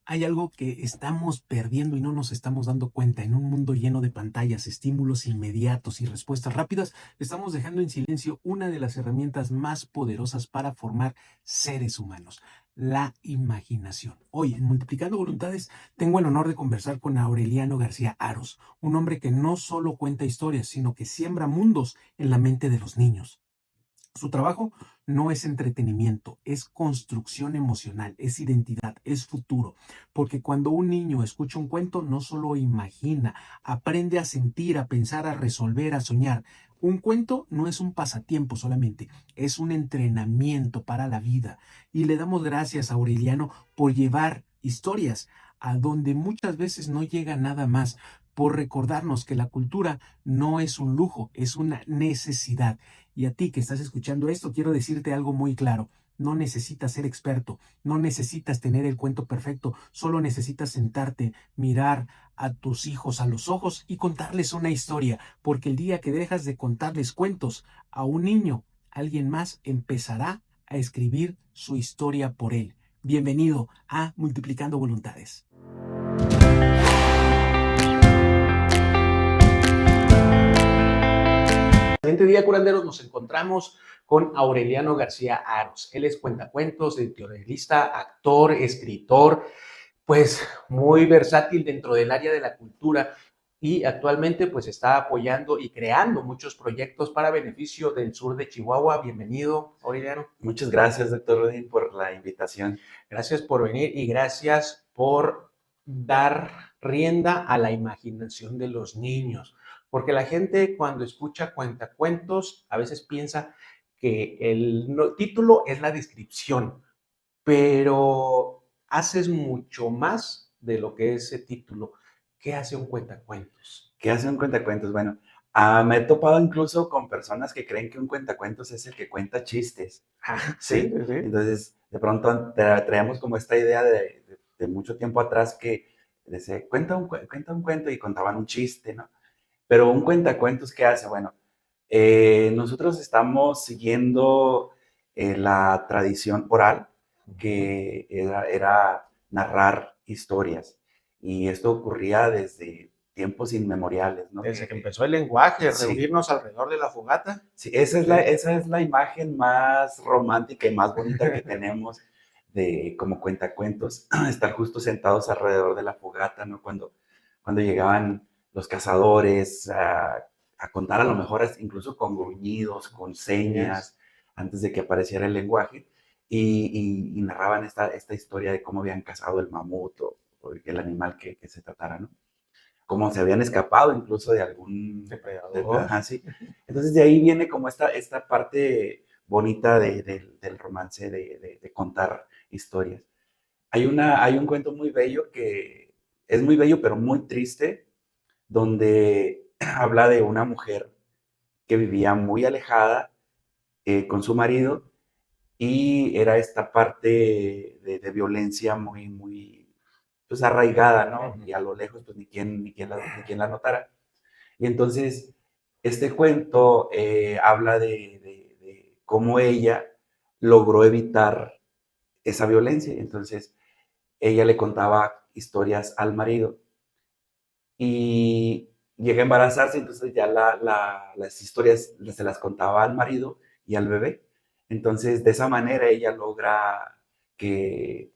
Hay algo que estamos perdiendo y no nos estamos dando cuenta. En un mundo lleno de pantallas, estímulos inmediatos y respuestas rápidas, estamos dejando en silencio una de las herramientas más poderosas para formar seres humanos, la imaginación. Hoy, en Multiplicando Voluntades, tengo el honor de conversar con Aureliano García Aros, un hombre que no solo cuenta historias, sino que siembra mundos en la mente de los niños. Su trabajo no es entretenimiento, es construcción emocional, es identidad, es futuro. Porque cuando un niño escucha un cuento, no solo imagina, aprende a sentir, a pensar, a resolver, a soñar. Un cuento no es un pasatiempo solamente, es un entrenamiento para la vida. Y le damos gracias a Aureliano por llevar historias a donde muchas veces no llega nada más, por recordarnos que la cultura no es un lujo, es una necesidad. Y a ti que estás escuchando esto, quiero decirte algo muy claro. No necesitas ser experto, no necesitas tener el cuento perfecto, solo necesitas sentarte, mirar a tus hijos a los ojos y contarles una historia, porque el día que dejas de contarles cuentos a un niño, alguien más empezará a escribir su historia por él. Bienvenido a Multiplicando Voluntades. El siguiente día, curanderos, nos encontramos con Aureliano García Aros. Él es cuentacuentos, editorialista, actor, escritor, pues muy versátil dentro del área de la cultura y actualmente pues está apoyando y creando muchos proyectos para beneficio del sur de Chihuahua. Bienvenido, Aureliano. Muchas gracias, doctor Rodín, por la invitación. Gracias por venir y gracias por dar rienda a la imaginación de los niños. Porque la gente cuando escucha cuentacuentos a veces piensa que el título es la descripción, pero haces mucho más de lo que es ese título. ¿Qué hace un cuentacuentos? ¿Qué hace un cuentacuentos? Bueno, me he topado incluso con personas que creen que un cuentacuentos es el que cuenta chistes. Ah, sí, ¿Sí? sí. Entonces, de pronto traemos como esta idea de mucho tiempo atrás que dice, cuenta un cuento y contaban un chiste, ¿no? Pero un cuentacuentos, ¿qué hace? Bueno, nosotros estamos siguiendo la tradición oral, que era narrar historias. Y esto ocurría desde tiempos inmemoriales, ¿no? Desde que empezó el lenguaje, Sí, reunirnos alrededor de la fogata. sí, esa es la imagen más romántica y más bonita que tenemos de como cuentacuentos, estar justo sentados alrededor de la fogata, ¿no? Cuando llegaban los cazadores a contar a lo mejor incluso con gruñidos, con señas, antes de que apareciera el lenguaje, y narraban esta historia de cómo habían cazado el mamut o el animal que se tratara, ¿no? Como se habían escapado incluso de algún Depredador. ajá, sí. Entonces de ahí viene como esta parte bonita del romance, de contar historias. Hay un cuento muy bello que es muy bello pero muy triste, donde habla de una mujer que vivía muy alejada con su marido y era esta parte de violencia muy pues arraigada, ¿no? Y a lo lejos pues ni quien la notara. Y entonces, este cuento habla de cómo ella logró evitar esa violencia. Entonces, ella le contaba historias al marido y llega a embarazarse, entonces ya las historias se las contaba al marido y al bebé. Entonces, de esa manera ella logra que,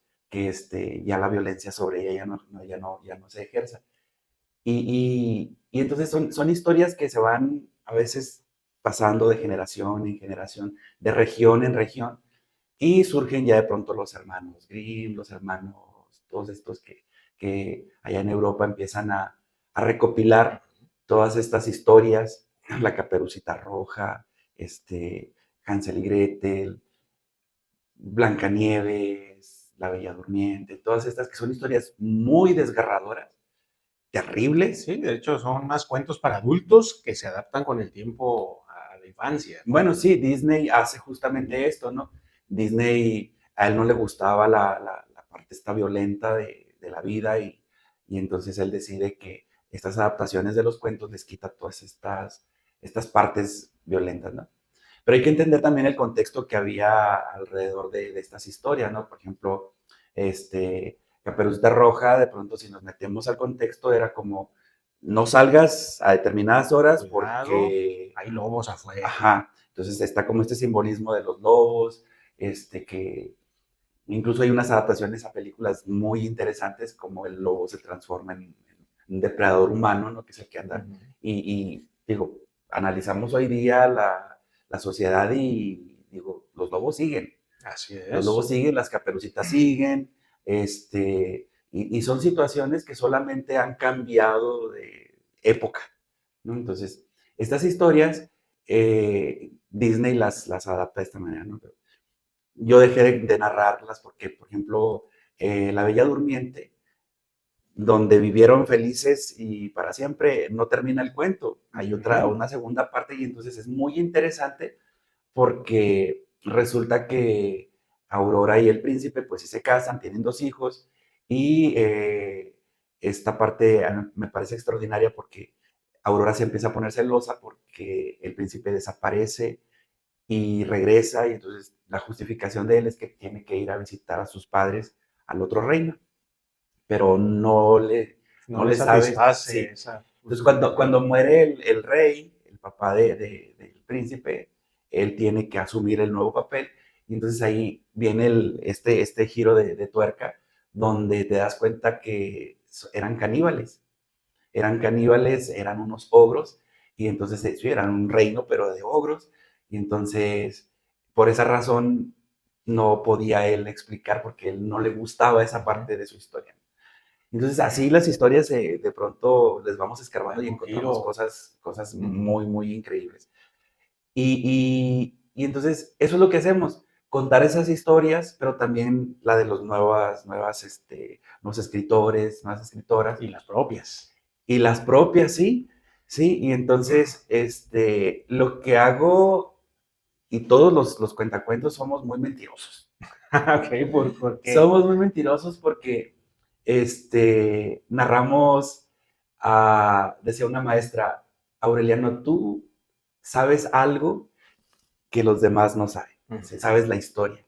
ya la violencia sobre ella ya no se ejerza. Y entonces son historias que se van a veces pasando de generación en generación, de región en región, y surgen ya de pronto los hermanos Grimm, los hermanos, todos estos que allá en Europa empiezan a recopilar todas estas historias, la Caperucita Roja, Hansel y Gretel, Blancanieves, La Bella Durmiente, todas estas que son historias muy desgarradoras, terribles. Sí, de hecho son más cuentos para adultos que se adaptan con el tiempo a la infancia. Bueno, sí, Disney hace justamente esto, ¿no? Disney, a él no le gustaba la parte esta violenta de la vida y entonces él decide que estas adaptaciones de los cuentos les quita todas estas partes violentas, ¿no? Pero hay que entender también el contexto que había alrededor de estas historias, ¿no? Por ejemplo, este, Caperucita Roja, de pronto si nos metemos al contexto, era como, no salgas a determinadas horas Cuidado, porque, hay lobos afuera. ajá, entonces está como este simbolismo de los lobos, que incluso hay unas adaptaciones a películas muy interesantes, como el lobo se transforma en un depredador humano, ¿no? Que es el que anda. Ujú. Y digo, analizamos hoy día la sociedad y digo, los lobos siguen. Así Los es. lobos siguen, las caperucitas siguen, y son situaciones que solamente han cambiado de época, ¿no? Entonces, estas historias, Disney las adapta de esta manera, ¿no? Yo dejé de narrarlas porque, por ejemplo, La Bella Durmiente, donde vivieron felices y para siempre, no termina el cuento. Hay otra, Ujú. una segunda parte y entonces es muy interesante porque resulta que Aurora y el príncipe pues sí se casan, tienen 2 hijos y esta parte me parece extraordinaria porque Aurora se empieza a poner celosa porque el príncipe desaparece y regresa y entonces la justificación de él es que tiene que ir a visitar a sus padres al otro reino, pero No no le le sabe, satisface sí. esa Entonces justificación. cuando muere el rey, el papá del príncipe, él tiene que asumir el nuevo papel y entonces ahí viene este giro de tuerca donde te das cuenta que eran caníbales, eran unos ogros, y entonces sí, eran un reino, pero de ogros, y entonces por esa razón no podía él explicar porque él no le gustaba esa Ujú. parte de su historia. Entonces así las historias de pronto les vamos escarbando Dan y un encontramos giro. cosas Ujú. muy, muy increíbles. Y entonces eso es lo que hacemos, contar esas historias, pero también la de los nuevos escritores, nuevas escritoras, Y las propias. y las propias, sí, sí, y entonces, lo que hago, y todos los cuentacuentos somos muy mentirosos. Ok, ¿por qué? Somos muy mentirosos porque, narramos, decía una maestra, Aureliano, tú sabes algo que los demás no saben, Ujú. sabes la historia.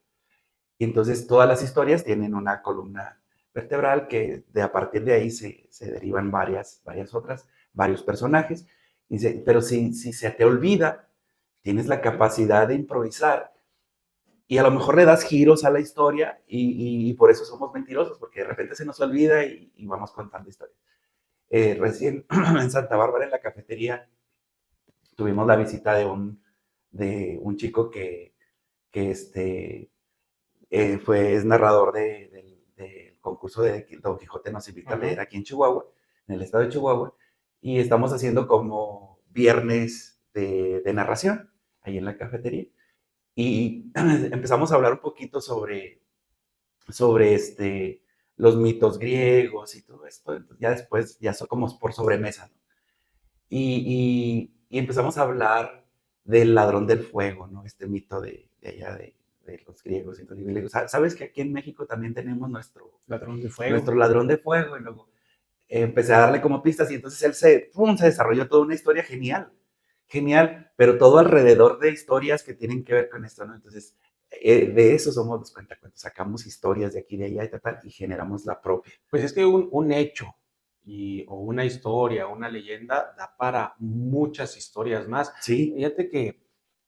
Y entonces todas las historias tienen una columna vertebral que a partir de ahí se derivan varias otras, varios personajes. Pero si se te olvida, tienes la capacidad de improvisar y a lo mejor le das giros a la historia y por eso somos mentirosos, porque de repente se nos olvida y vamos contando historias. Recién en Santa Bárbara, en la cafetería, tuvimos la visita de un chico que es narrador del concurso de Don Quijote nos invita a leer Ujú. aquí en Chihuahua, en el estado de Chihuahua, y estamos haciendo como viernes de narración ahí en la cafetería. Y empezamos a hablar un poquito sobre los mitos griegos y todo esto. Entonces, ya después, ya son como por sobremesa, ¿no? Y empezamos a hablar del ladrón del fuego, ¿no? Este mito de allá de los griegos. Entonces le digo, ¿sabes que aquí en México también tenemos Ladrón de fuego. nuestro ladrón de fuego? Y luego empecé a darle como pistas y entonces él ¡pum!, se desarrolló toda una historia genial, genial, pero todo alrededor de historias que tienen que ver con esto, ¿no? Entonces, de eso somos los cuentacuentos, sacamos historias de aquí, de allá y generamos la propia. Pues es que un hecho o una historia, una leyenda, da para muchas historias más. Sí, Fíjate que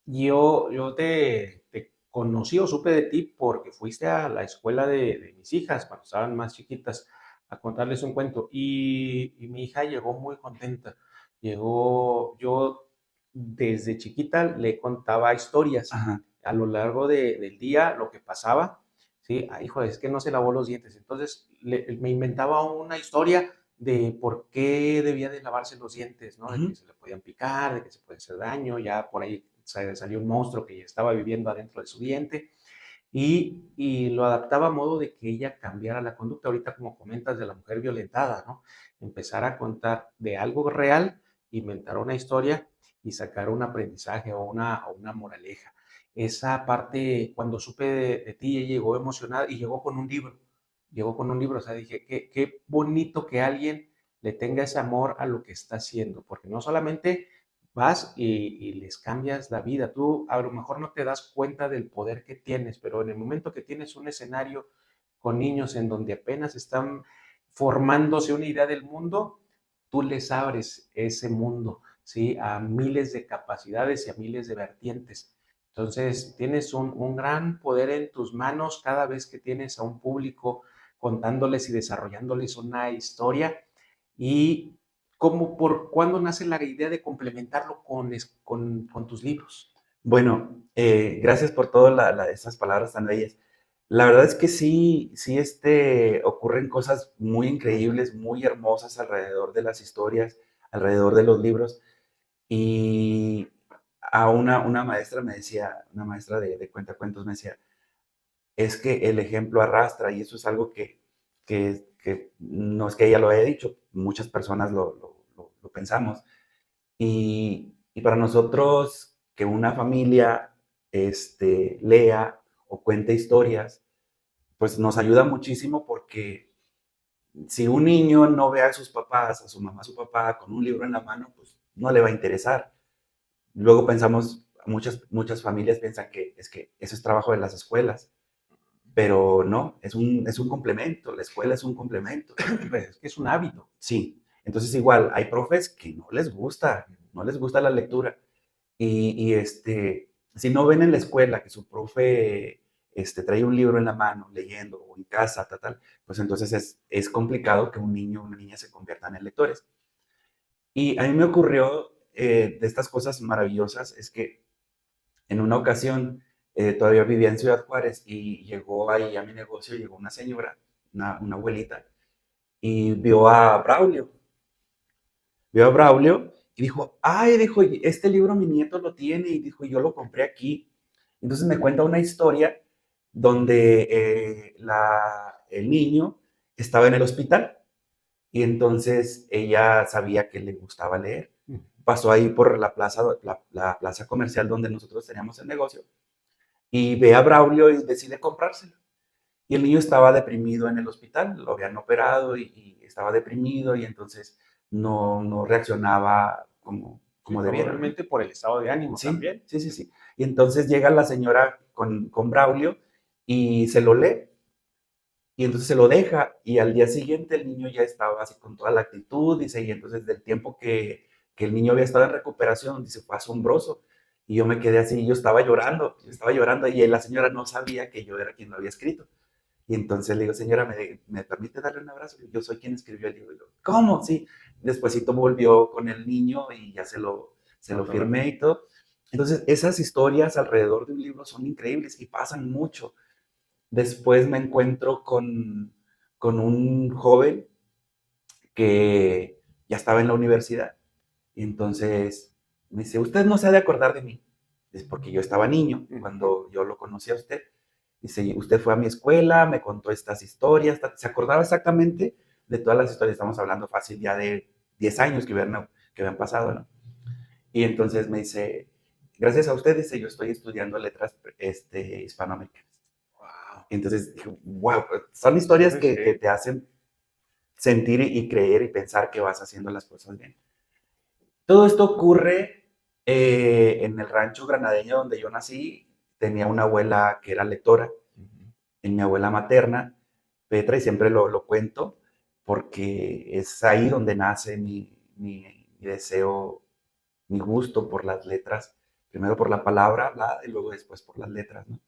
yo te conocí o supe de ti porque fuiste a la escuela de mis hijas cuando estaban más chiquitas a contarles un cuento y mi hija llegó muy contenta. Yo desde chiquita le contaba historias ajá, a lo largo del día, lo que pasaba. Sí, ah, hijo, es que no se lavó los dientes. Entonces me inventaba una historia de por qué debía de lavarse los dientes, ¿no? De que ujú, se le podían picar, de que se puede hacer daño, ya por ahí salió un monstruo que estaba viviendo adentro de su diente y lo adaptaba a modo de que ella cambiara la conducta. Ahorita, como comentas, de la mujer violentada, ¿no? Empezar a contar de algo real, inventar una historia y sacar un aprendizaje o una moraleja. Esa parte, cuando supe de ti, ella llegó emocionada y llegó con un libro. Llegó con un libro, o sea, dije, qué bonito que alguien le tenga ese amor a lo que está haciendo, porque no solamente vas y les cambias la vida. Tú a lo mejor no te das cuenta del poder que tienes, pero en el momento que tienes un escenario con niños en donde apenas están formándose una idea del mundo, tú les abres ese mundo, ¿sí? A miles de capacidades y a miles de vertientes. Entonces, tienes un gran poder en tus manos cada vez que tienes a un público contándoles y desarrollándoles una historia. ¿Y por cuándo nace la idea de complementarlo con tus libros? Bueno, gracias por todas esas palabras tan bellas. La verdad es que sí, sí, ocurren cosas muy increíbles, muy hermosas alrededor de las historias, alrededor de los libros. Y a una maestra me decía, una maestra de cuentacuentos me decía, es que el ejemplo arrastra, y eso es algo que no es que ella lo haya dicho, muchas personas lo pensamos. Y para nosotros, que una familia lea o cuente historias, pues nos ayuda muchísimo, porque si un niño no ve a sus papás, a su mamá, a su papá con un libro en la mano, pues no le va a interesar. Luego pensamos, muchas familias piensan que eso es trabajo de las escuelas, pero no, es un complemento, la escuela es un complemento. Pues es que es un hábito. Sí, entonces igual hay profes que no les gusta la lectura, y si no ven en la escuela que su profe trae un libro en la mano leyendo, o en casa, tal, pues entonces es complicado que un niño o una niña se conviertan en lectores. Y a mí me ocurrió, de estas cosas maravillosas, es que en una ocasión, todavía vivía en Ciudad Juárez, y llegó ahí a mi negocio, llegó una señora, una abuelita, y vio a Braulio y dijo, ay, dijo, este libro mi nieto lo tiene, y dijo, yo lo compré aquí. Entonces me cuenta una historia donde el niño estaba en el hospital, y entonces ella sabía que le gustaba leer. Pasó ahí por la plaza comercial donde nosotros teníamos el negocio, y ve a Braulio y decide comprárselo. Y el niño estaba deprimido en el hospital, lo habían operado, y estaba deprimido, y entonces no reaccionaba como debiera, ¿no? Probablemente por el estado de ánimo Sí, también. sí, sí, sí. Y entonces llega la señora con Braulio y se lo lee, y entonces se lo deja, y al día siguiente el niño ya estaba así con toda la actitud, dice, y entonces del tiempo que el niño había estado en recuperación, dice, fue asombroso. Y yo me quedé así, yo estaba llorando, y la señora no sabía que yo era quien lo había escrito. Y entonces le digo, señora, ¿me permite darle un abrazo? Yo soy quien escribió el libro. Y yo, ¿cómo? Sí. Despuésito volvió con el niño, y ya se lo firmé y todo. Entonces, esas historias alrededor de un libro son increíbles y pasan mucho. Después me encuentro con un joven que ya estaba en la universidad. Y entonces me dice, usted no se ha de acordar de mí. Es porque yo estaba niño cuando yo lo conocí a usted. Dice, usted fue a mi escuela, me contó estas historias. Se acordaba exactamente de todas las historias. Estamos hablando fácil ya de 10 años que habían pasado, ¿no? Y entonces me dice, gracias a usted, dice, yo estoy estudiando letras hispanoamericanas. Wow. Entonces dije, wow, son historias Sí, que sí. te hacen sentir y creer y pensar que vas haciendo las cosas bien. Todo esto ocurre en el rancho granadeño donde yo nací. Tenía una abuela que era lectora, en mi abuela materna, Petra, y siempre lo cuento, porque es ahí donde nace mi deseo, mi gusto por las letras, primero por la palabra hablada y luego después por las letras, ¿no?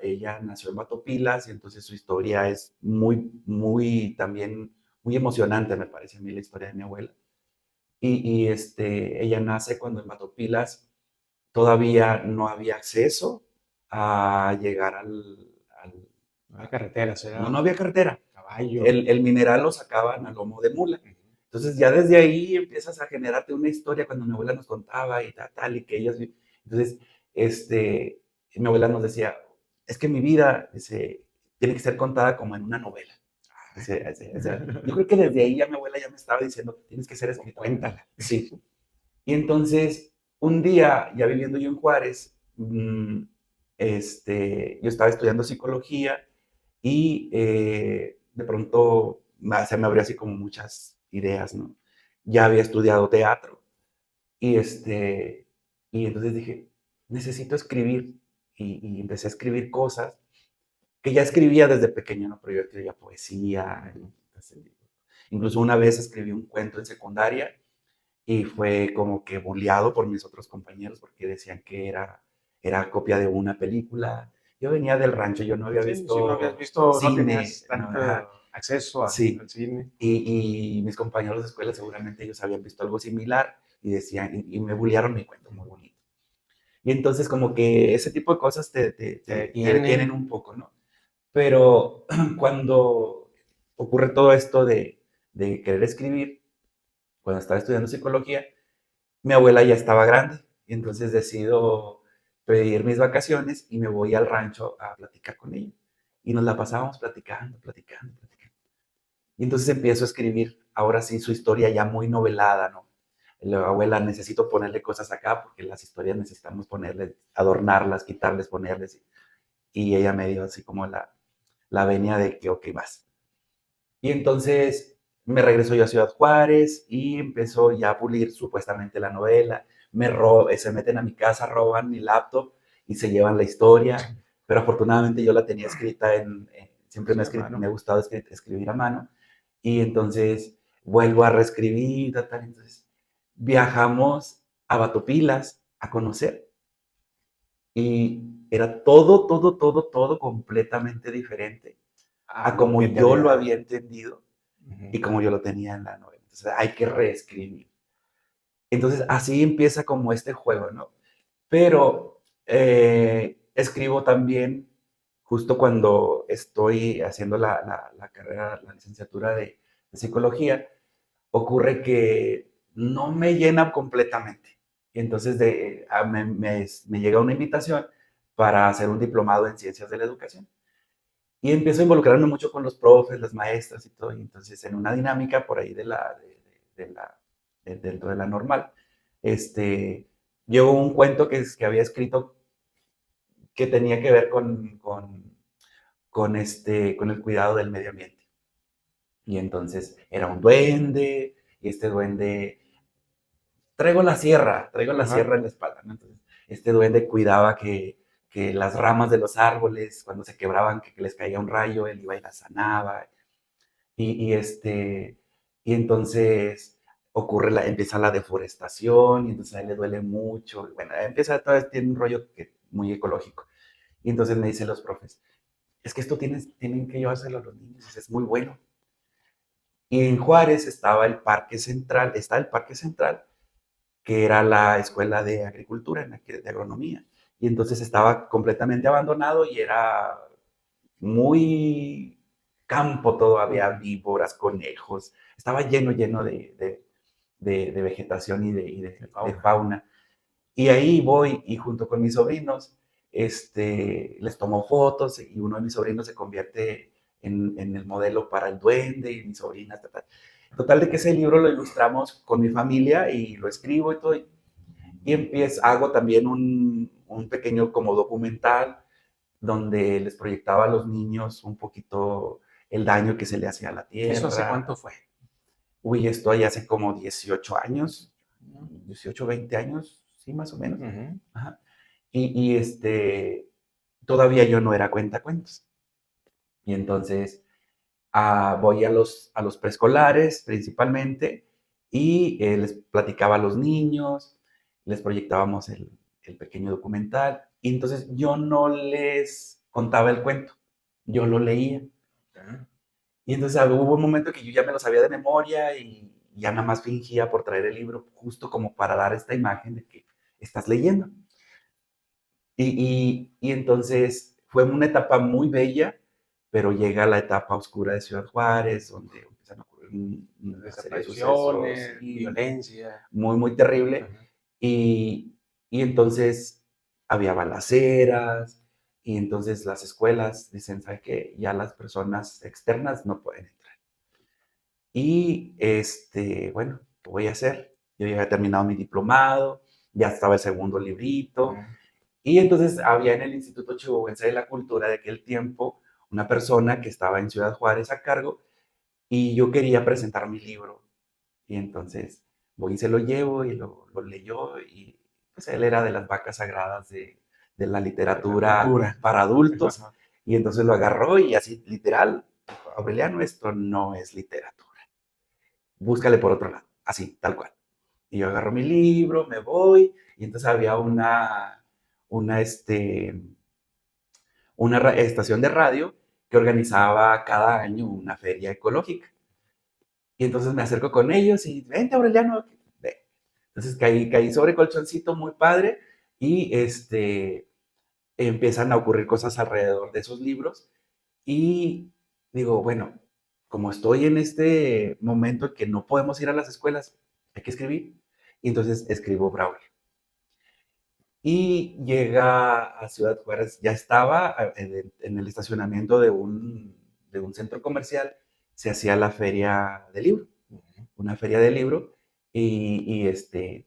Ella nació en Batopilas, y entonces su historia es muy, muy, también muy emocionante, me parece a mí, la historia de mi abuela. Ella nace cuando en Batopilas todavía no había acceso a llegar al- No hay carreteras, no era había carretera. caballo. El mineral lo sacaban a lomo de mula. Entonces ya desde ahí empiezas a generarte una historia, cuando mi abuela nos contaba y tal, y que ellas. Entonces, mi abuela nos decía, es que mi vida, dice, tiene que ser contada como en una novela. O sea, yo creo que desde ahí ya mi abuela ya me estaba diciendo, tienes que ser escritor. Cuéntala. Sí. Y entonces, un día, ya viviendo yo en Juárez, yo estaba estudiando psicología, y de pronto se me abrió así como muchas ideas, ¿no? Ya había estudiado teatro, y, y entonces dije, necesito escribir, y empecé a escribir cosas, que ya escribía desde pequeño, ¿no? Pero yo escribía poesía. Incluso una vez escribí un cuento en secundaria y fue como que bulleado por mis otros compañeros porque decían que era copia de una película. Yo venía del rancho, yo no había Sí, si no habías visto visto, no cine, tenías no, tanto ajá, acceso sí. al cine. Y mis compañeros de escuela seguramente ellos habían visto algo similar y decían, y me bullearon mi cuento muy bonito. Y entonces como que ese tipo de cosas Te te detienen detienen. un poco, ¿no? Pero cuando ocurre todo esto de querer escribir, cuando estaba estudiando psicología, mi abuela ya estaba grande y entonces decido pedir mis vacaciones y me voy al rancho a platicar con ella. Y nos la pasábamos platicando, platicando, platicando. Y entonces empiezo a escribir, ahora sí, su historia ya muy novelada, ¿no? La abuela, necesito ponerle cosas acá porque las historias necesitamos ponerle, adornarlas, quitarles, ponerles. Y ella me dio así como la venia de que, ok, vas. Y entonces me regreso yo a Ciudad Juárez y empezó ya a pulir supuestamente la novela. Se meten a mi casa, roban mi laptop y se llevan la historia. Pero afortunadamente yo la tenía escrita siempre Sí, me ha hermano. gustado escribir a mano. Y entonces vuelvo a reescribir, tal. Entonces viajamos a Batopilas a conocer. Y era todo, todo, todo, todo completamente diferente A a lo como que te yo lo había. había entendido y Ujú. como yo lo tenía en la novela. Entonces hay que reescribir. Entonces así empieza como este juego, ¿no? Pero escribo también justo cuando estoy haciendo la carrera, la licenciatura de psicología, ocurre que no me llena completamente. Y entonces me llega una invitación para hacer un diplomado en ciencias de la educación. Y empiezo a involucrarme mucho con los profes, las maestras y todo. Y entonces, en una dinámica por ahí dentro de la normal, este, llevo un cuento que había escrito que tenía que ver con el cuidado del medio ambiente. Y entonces era un duende, y este duende, traigo la Ajá. sierra en la espalda, ¿no? Entonces, este duende cuidaba que las ramas de los árboles, cuando se quebraban, que les caía un rayo, él iba y las sanaba. Y entonces empieza la deforestación y entonces a él le duele mucho. Y bueno, empieza todo, tiene un rollo muy ecológico. Y entonces me dicen los profes, es que esto tienen que llevárselo a los niños, es muy bueno. Y en Juárez está el Parque Central, que era la escuela de agricultura, de agronomía. Y entonces estaba completamente abandonado y era muy campo todo, había Ujú. víboras, conejos, estaba lleno, lleno de vegetación De de fauna. fauna. Y ahí voy y junto con mis sobrinos, les tomo fotos y uno de mis sobrinos se convierte en el modelo para el duende y mi sobrina, tal, tal. Total de que ese libro lo ilustramos con mi familia y lo escribo y todo. Y hago también un pequeño como documental donde les proyectaba a los niños un poquito el daño que se le hacía a la ¿Eso hace tierra. cuánto fue? Uy, esto ya hace como 18 años, 18, 20 años, sí, más o menos. Ujú. Ajá. Todavía yo no era cuentacuentos. Y entonces voy a los preescolares principalmente y les platicaba a los niños, les proyectábamos el pequeño documental. Y entonces yo no les contaba el cuento, yo lo leía. Ajá. Y entonces hubo un momento que yo ya me lo sabía de memoria y ya nada más fingía por traer el libro, justo como para dar esta imagen de que estás leyendo. Y entonces fue una etapa muy bella, pero llega la etapa oscura de Ciudad Juárez, donde empiezan a ocurrir una serie de sucesos Desapariciones, y violencia. muy, muy terrible. Ajá. Y, y entonces había balaceras, y entonces las escuelas dicen, ¿sabe qué? Ya las personas externas no pueden entrar. Y bueno, ¿qué voy a hacer? Yo ya había terminado mi diplomado, ya estaba el segundo librito, Ajá. y entonces había en el Instituto Chihuahuense de la Cultura de aquel tiempo una persona que estaba en Ciudad Juárez a cargo y yo quería presentar mi libro. Y entonces voy y se lo llevo y lo leyó y pues él era de las vacas sagradas de la De la literatura cultura. para adultos. Ajá. Y entonces lo agarró y así, literal, dijo, Aureliano, esto no es literatura. Búscale por otro lado, así, tal cual. Y yo agarro mi libro, me voy, y entonces había una, este, una estación de radio que organizaba cada año una feria ecológica. Y entonces me acerco con ellos y, vente Aureliano, ven. Entonces caí sobre colchoncito muy padre y empiezan a ocurrir cosas alrededor de esos libros y digo, bueno, como estoy en este momento que no podemos ir a las escuelas, hay que escribir. Y entonces escribo Braulio. Y llega a Ciudad Juárez, ya estaba en el estacionamiento de un centro comercial, se hacía la feria del libro, una feria de libro, y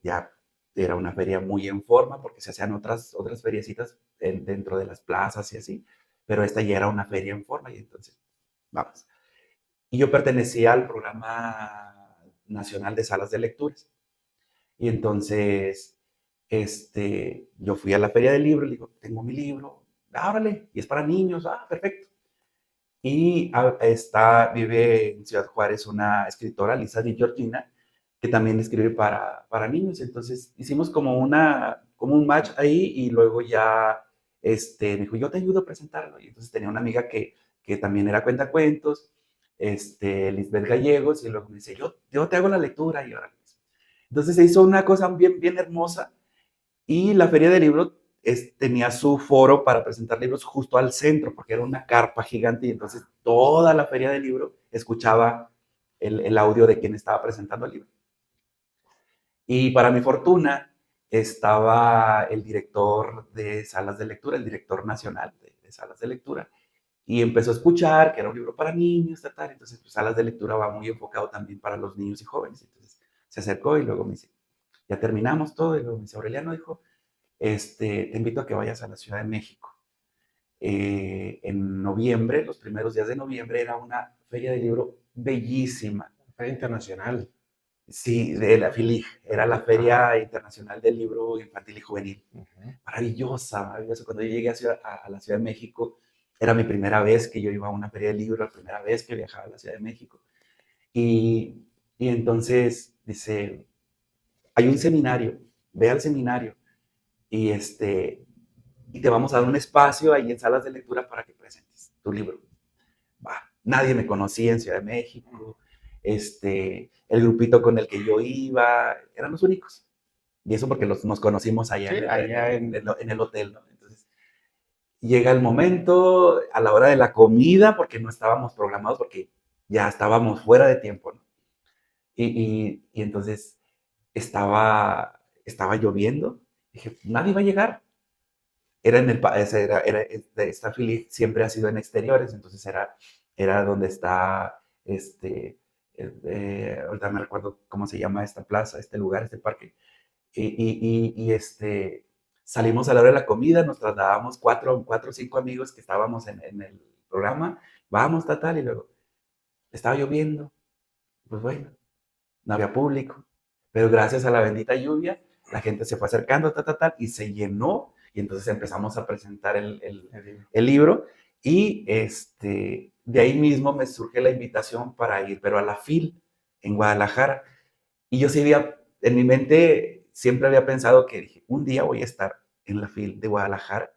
ya era una feria muy en forma, porque se hacían otras feriecitas dentro de las plazas y así, pero esta ya era una feria en forma, y entonces, vamos. Y yo pertenecía al programa nacional de salas de lecturas. Y entonces, yo fui a la feria del libro y le digo, tengo mi libro, ábrale, y es para niños, perfecto. Y vive en Ciudad Juárez una escritora, Lisa Di Georgina, que también escribe para niños. Entonces hicimos como un match ahí y luego ya me dijo, yo te ayudo a presentarlo. Y entonces tenía una amiga que también era cuentacuentos, Lisbeth Gallegos, y luego me dice, yo te hago la lectura. Y ahora, entonces se hizo una cosa bien, bien hermosa y la feria de libros tenía su foro para presentar libros justo al centro, porque era una carpa gigante y entonces toda la feria de libros escuchaba el audio de quien estaba presentando el libro. Y para mi fortuna estaba el director de salas de lectura, el director nacional de salas de lectura, y empezó a escuchar que era un libro para niños, tal. Entonces, pues, salas de lectura va muy enfocado también para los niños y jóvenes. Entonces, se acercó y luego me dice, ya terminamos todo, y luego me dice, Aureliano, dijo, te invito a que vayas a la Ciudad de México. En noviembre, los primeros días de noviembre, era una feria de libro bellísima. Feria internacional. Sí, de la FILIG, era la Feria Internacional del Libro Infantil y Juvenil. Maravillosa, maravillosa. Cuando yo llegué a la Ciudad de México, era mi primera vez que yo iba a una feria de libro, la primera vez que viajaba a la Ciudad de México. Y entonces dice, hay un seminario, ve al seminario y, y te vamos a dar un espacio ahí en salas de lectura para que presentes tu libro. Nadie me conocía en Ciudad de México, el grupito con el que yo iba, eran los únicos. Y eso porque nos conocimos allá, sí, allá en el hotel, ¿no? Entonces, llega el momento, a la hora de la comida, porque no estábamos programados, porque ya estábamos fuera de tiempo, ¿no? Y entonces estaba lloviendo, dije, nadie va a llegar. Esta fili siempre ha sido en exteriores, entonces era donde está, ahorita me recuerdo cómo se llama esta plaza, este lugar, este parque, y salimos a la hora de la comida, nos trasladamos cuatro o cinco amigos que estábamos en el programa, vamos, tal, y luego estaba lloviendo, pues bueno, no había público, pero gracias a la bendita lluvia, la gente se fue acercando, y se llenó, y entonces empezamos a presentar el libro, y de ahí mismo me surge la invitación para ir, pero a la FIL, en Guadalajara, y yo sí en mi mente siempre había pensado que dije, un día voy a estar en la FIL de Guadalajara,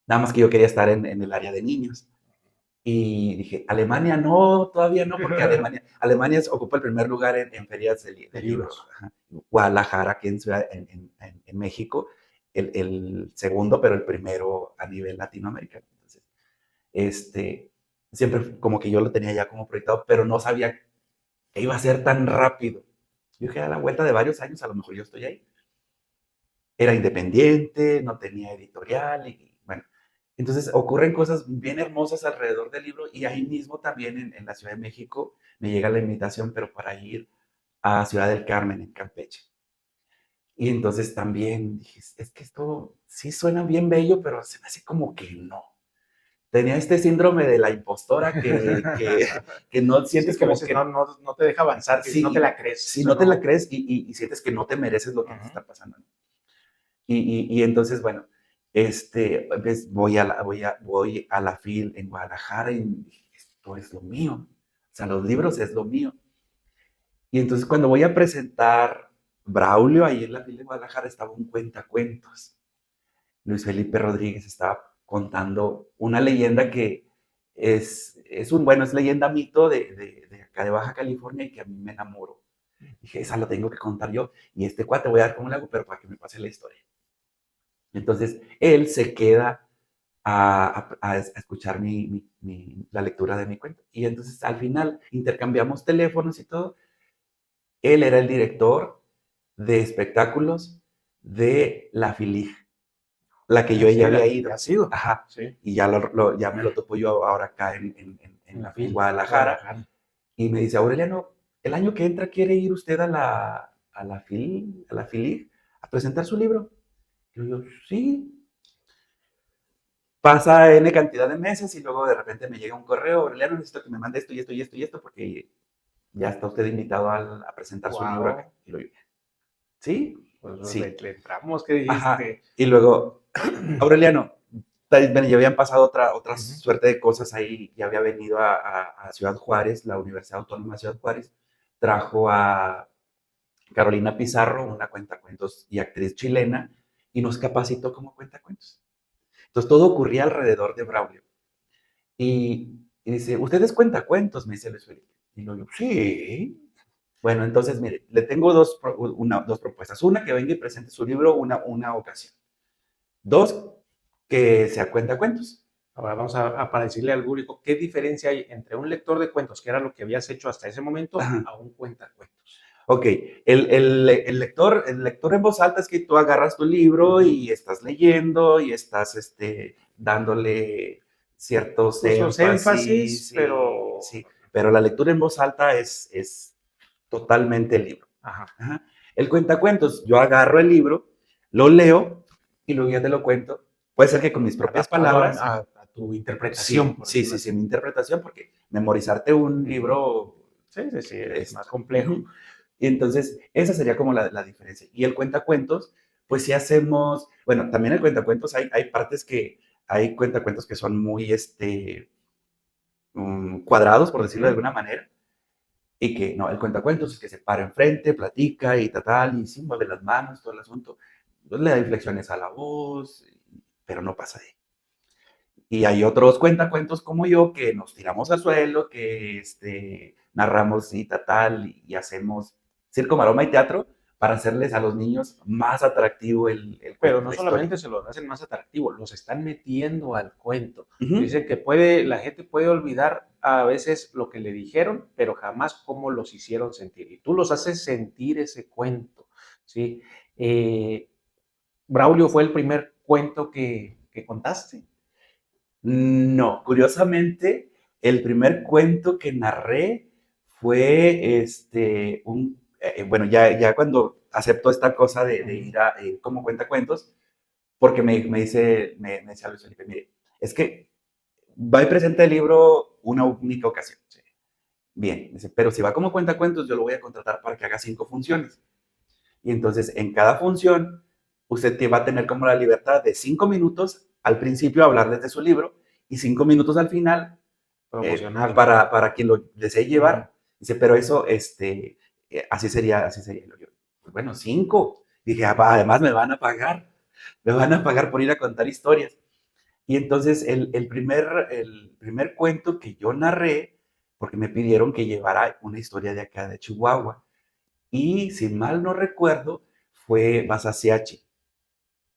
nada más que yo quería estar en el área de niños. Y dije, Alemania no, todavía no, porque Alemania ocupa el primer lugar en ferias de libros. Ajá. Guadalajara, aquí en México, el segundo, pero el primero a nivel latinoamericano. Entonces, siempre como que yo lo tenía ya como proyectado, pero no sabía que iba a ser tan rápido. Yo dije, a la vuelta de varios años, a lo mejor yo estoy ahí. Era independiente, no tenía editorial y bueno. Entonces ocurren cosas bien hermosas alrededor del libro y ahí mismo también en la Ciudad de México me llega la invitación, pero para ir a Ciudad del Carmen, en Campeche. Y entonces también dije, es que esto sí suena bien bello, pero se me hace como que no. Tenía este síndrome de la impostora que no sientes sí, como que... No te deja avanzar, sí, no te la crees. Si no te la crees y sientes que no te mereces lo que te está pasando. Y entonces, bueno, voy a la FIL en Guadalajara y dije, esto es lo mío. O sea, los libros es lo mío. Y entonces cuando voy a presentar Braulio, ahí en la FIL de Guadalajara estaba un cuentacuentos. Luis Felipe Rodríguez estaba contando una leyenda que es leyenda mito de acá de Baja California y que a mí me enamoró. Dije, esa la tengo que contar yo. Y este cuate voy a dar cómo le hago, pero para que me pase la historia. Entonces, él se queda a escuchar la lectura de mi cuento. Y entonces, al final, intercambiamos teléfonos y todo. Él era el director de espectáculos de la FILIG, la que yo ya había ido. ¿Ha sido? Ajá. Sí. Y ya me lo topo yo ahora acá en Guadalajara. Y me dice, Aureliano, el año que entra quiere ir usted a la FILIG a presentar su libro. Y yo, sí. Pasa N cantidad de meses y luego de repente me llega un correo, Aureliano, necesito que me mande esto y esto y esto y esto porque ya está usted invitado a presentar su libro acá. Y yo, ¿sí? Pues Sí. le entramos, ¿qué dijiste? Ajá. Y luego, Aureliano, ya habían pasado otra suerte de cosas ahí, ya había venido a Ciudad Juárez, la Universidad Autónoma de Ciudad Juárez, trajo a Carolina Pizarro, una cuentacuentos y actriz chilena, y nos capacitó como cuentacuentos. Entonces todo ocurría alrededor de Braulio. Y dice, ¿ustedes cuentacuentos? Me dice Luis Felipe. Y yo, sí. Bueno, entonces, mire, le tengo dos propuestas. Una, que venga y presente su libro una ocasión. Dos, que sea cuentacuentos. Ahora vamos para decirle al público, ¿qué diferencia hay entre un lector de cuentos, que era lo que habías hecho hasta ese momento, Ajá. a un cuentacuentos? Ok, el lector en voz alta es que tú agarras tu libro y estás leyendo y estás dándole ciertos énfasis, pero... sí, pero la lectura en voz alta es totalmente el libro. Ajá. Ajá. El cuentacuentos, yo agarro el libro, lo leo y luego ya te lo cuento. Puede ser que con mis propias palabras. A tu interpretación. Sí, mi interpretación, porque memorizarte un libro es más complejo. Y entonces, esa sería como la diferencia. Y el cuentacuentos, pues si hacemos, bueno, también el cuentacuentos hay partes hay cuentacuentos que son muy cuadrados, por decirlo de alguna manera, y que no, el cuentacuentos es que se para enfrente, platica y tal, y sí mueve las manos, todo el asunto. Entonces le da inflexiones a la voz, pero no pasa de ahí. Y hay otros cuentacuentos como yo que nos tiramos al suelo, que narramos y tal, y hacemos circo, maroma y teatro para hacerles a los niños más atractivo el Pero cuento. no solamente se lo hacen más atractivo, los están metiendo al cuento. Ujú. Dicen que la gente puede olvidar a veces lo que le dijeron, pero jamás cómo los hicieron sentir. Y tú los haces sentir ese cuento, ¿sí? Braulio fue el primer cuento que contaste. No, curiosamente, el primer cuento que narré fue bueno, ya cuando aceptó esta cosa de ir a como cuentacuentos, porque me decía Luis Felipe, mire, es que va y presenta el libro una única ocasión. Sí. Bien, dice, pero si va como cuentacuentos, yo lo voy a contratar para que haga 5 funciones. Y entonces, en cada función, usted va a tener como la libertad de 5 minutos al principio hablarles de su libro y 5 minutos al final Promocionarlo. Para quien lo desee llevar. Dice, pero eso, así sería. Yo, pues bueno, 5. Dije, además me van a pagar por ir a contar historias. Y entonces el primer cuento que yo narré, porque me pidieron que llevara una historia de acá de Chihuahua, y si mal no recuerdo, fue Basasiachi,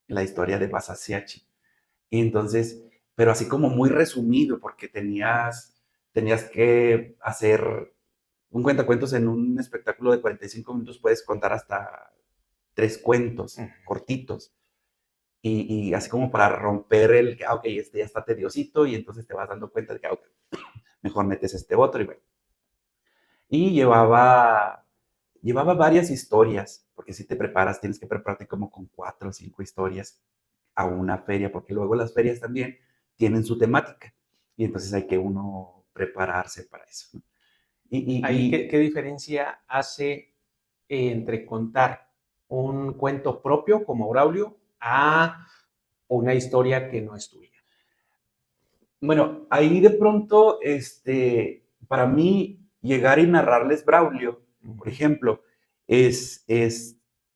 la historia de Basasiachi. Y entonces, pero así como muy resumido, porque tenías que hacer un cuentacuentos en un espectáculo de 45 minutos, puedes contar hasta 3 cuentos cortitos. Y así como para romper ok, este ya está tediosito, y entonces te vas dando cuenta de que, okay, mejor metes este otro, y bueno. Y llevaba varias historias, porque si te preparas, tienes que prepararte como con 4 o 5 historias a una feria, porque luego las ferias también tienen su temática, y entonces hay que uno prepararse para eso, ¿no? ¿Qué diferencia hace entre contar un cuento propio como Braulio a o una historia que no es tuya? Bueno, ahí de pronto, para mí, llegar y narrarles Braulio, por ejemplo, es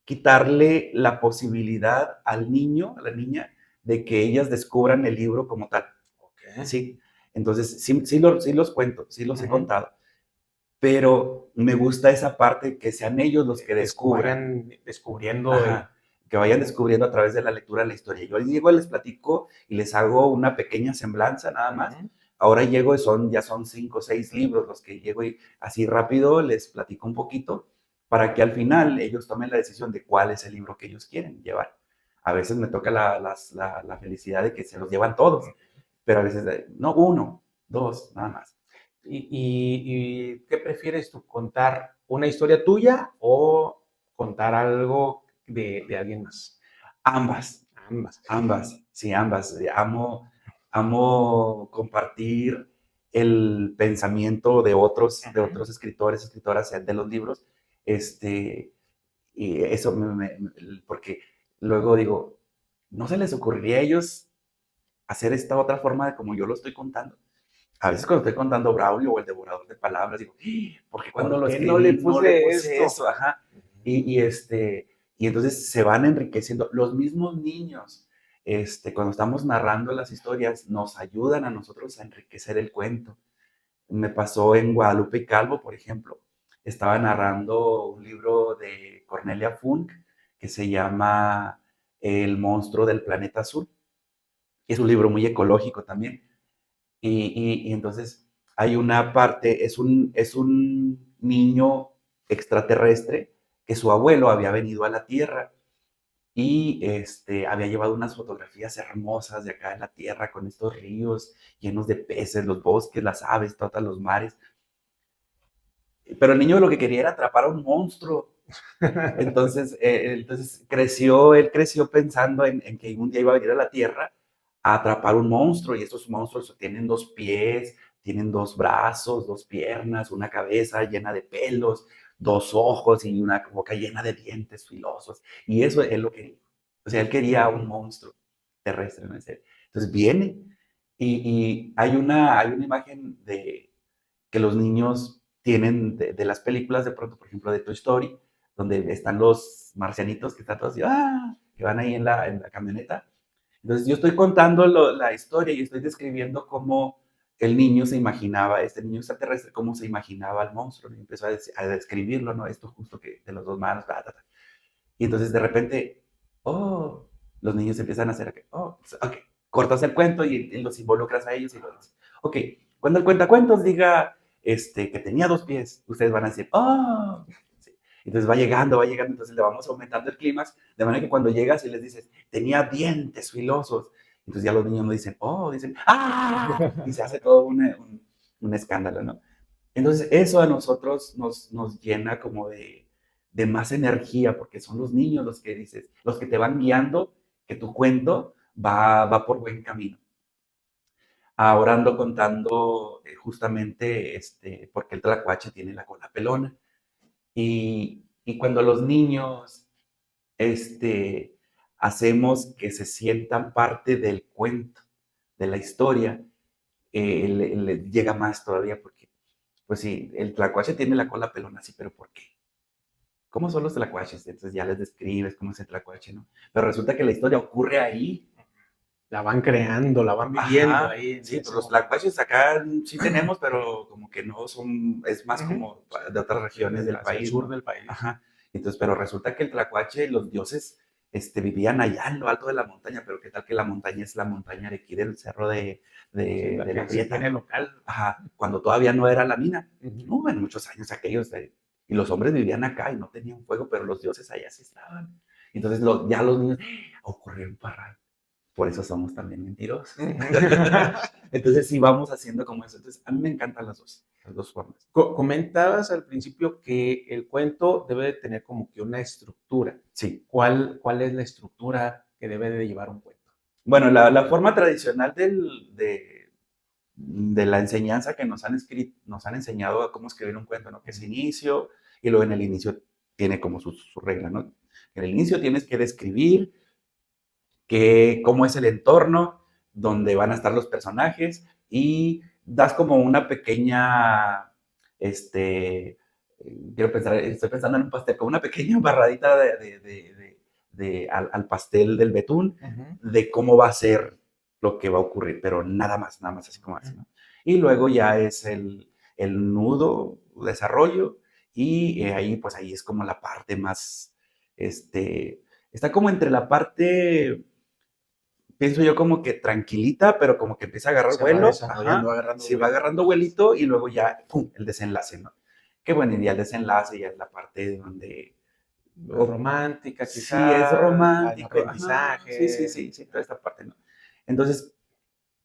quitarle la posibilidad al niño, a la niña, de que ellas descubran el libro como tal. Okay. Sí, entonces sí los cuento, sí los he contado, pero me gusta esa parte que sean ellos los que descubran. Vayan descubriendo. Ajá, que vayan descubriendo a través de la lectura la historia. Yo llego, les platico y les hago una pequeña semblanza nada más. Ahora llego y ya son 5 o 6 libros los que llego y así rápido les platico un poquito para que al final ellos tomen la decisión de cuál es el libro que ellos quieren llevar. A veces me toca la felicidad de que se los llevan todos, pero a veces no, 1, 2, nada más. ¿Y qué prefieres tú? ¿Contar una historia tuya o contar algo de alguien más? Ambas. Ambas. Ambas, sí, ambas. Amo compartir el pensamiento de otros escritores, escritoras de los libros, y eso porque luego digo, ¿no se les ocurriría a ellos hacer esta otra forma de como yo lo estoy contando? A veces cuando estoy contando Braulio o el devorador de palabras, digo, ¿por qué cuando lo escribí no le no le puse puse eso? Ajá. Y entonces se van enriqueciendo. Los mismos niños, cuando estamos narrando las historias, nos ayudan a nosotros a enriquecer el cuento. Me pasó en Guadalupe y Calvo, por ejemplo. Estaba narrando un libro de Cornelia Funk que se llama El monstruo del planeta azul. Es un libro muy ecológico también. Y entonces hay una parte, es un niño extraterrestre que su abuelo había venido a la Tierra y había llevado unas fotografías hermosas de acá en la Tierra con estos ríos llenos de peces, los bosques, las aves, todos los mares. Pero el niño lo que quería era atrapar a un monstruo. Entonces él creció pensando en que un día iba a venir a la Tierra a atrapar un monstruo y estos monstruos tienen 2 pies, tienen 2 brazos, 2 piernas, una cabeza llena de pelos, 2 ojos y una boca llena de dientes filosos. Y eso él lo quería. O sea, él quería un monstruo terrestre, ¿no? Entonces viene y hay una imagen de que los niños tienen de las películas de pronto, por ejemplo, de Toy Story, donde están los marcianitos que están todos así, que van ahí en la camioneta. Entonces yo estoy contando la historia y estoy describiendo cómo el niño se imaginaba, este niño extraterrestre, cómo se imaginaba al monstruo. Y empezó a describirlo, ¿no? Esto justo que de los 2 manos, bla, bla, bla. Y entonces de repente, oh, los niños empiezan a hacer, oh, ok, cortas el cuento y los involucras a ellos y los dices, ok, cuando el cuentacuentos diga que tenía 2 pies, ustedes van a decir, oh, sí. Entonces va llegando, entonces le vamos aumentando el clímax, de manera que cuando llegas y les dices, tenía dientes filosos, entonces ya los niños no dicen, oh, dicen, y se hace todo un escándalo, ¿no? Entonces eso a nosotros nos llena como de más energía, porque son los niños los que dices, los que te van guiando, que tu cuento va por buen camino. Ahora ando contando justamente porque el tlacuache tiene la cola pelona. Y cuando los niños hacemos que se sientan parte del cuento, de la historia, le llega más todavía porque, pues sí, el tlacuache tiene la cola pelona, sí, pero ¿por qué? ¿Cómo son los tlacuaches? Entonces ya les describes cómo es el tlacuache, ¿no? Pero resulta que la historia ocurre ahí. La van creando, la van viviendo ahí. Sí, pues los tlacuaches acá sí tenemos, pero como que no son, es más como de otras regiones del país. El sur del país. Ajá. Entonces, pero resulta que el tlacuache, los dioses, vivían allá en lo alto de la montaña, pero qué tal que la montaña es la montaña de aquí del cerro de la Prieta. Tiene local. Ajá, cuando todavía no era la mina. No, en muchos años aquellos, y los hombres vivían acá y no tenían fuego, pero los dioses allá sí estaban. Entonces ya los niños, ocurrió un parral. Por eso somos también mentirosos. Entonces sí vamos haciendo como eso. Entonces a mí me encantan las dos formas. Comentabas al principio que el cuento debe de tener como que una estructura. Sí. ¿Cuál es la estructura que debe de llevar un cuento? Bueno, la forma tradicional de la enseñanza que nos han enseñado a cómo escribir un cuento, ¿no? Que es inicio, y luego en el inicio tiene como su regla, ¿no? En el inicio tienes que describir cómo es el entorno, donde van a estar los personajes y das como una pequeña, quiero pensar, estoy pensando en un pastel, como una pequeña embarradita al pastel del betún, de cómo va a ser lo que va a ocurrir, pero nada más así como así, ¿no? Y luego ya es el nudo, desarrollo, y ahí, pues ahí es como la parte más, está como entre la parte, pienso yo, como que tranquilita, pero como que empieza a agarrar Se va vuelo, desarrollando, ajá, agarrando se va vuelo. agarrando vuelito y luego ya, pum, el desenlace, ¿no? Qué bueno, y ya el desenlace ya es la parte donde, oh, Romántica, sí, es quizá, al romántico, ajá, sí, sí, aprendizaje. sí, sí, toda esta parte, ¿no? Entonces,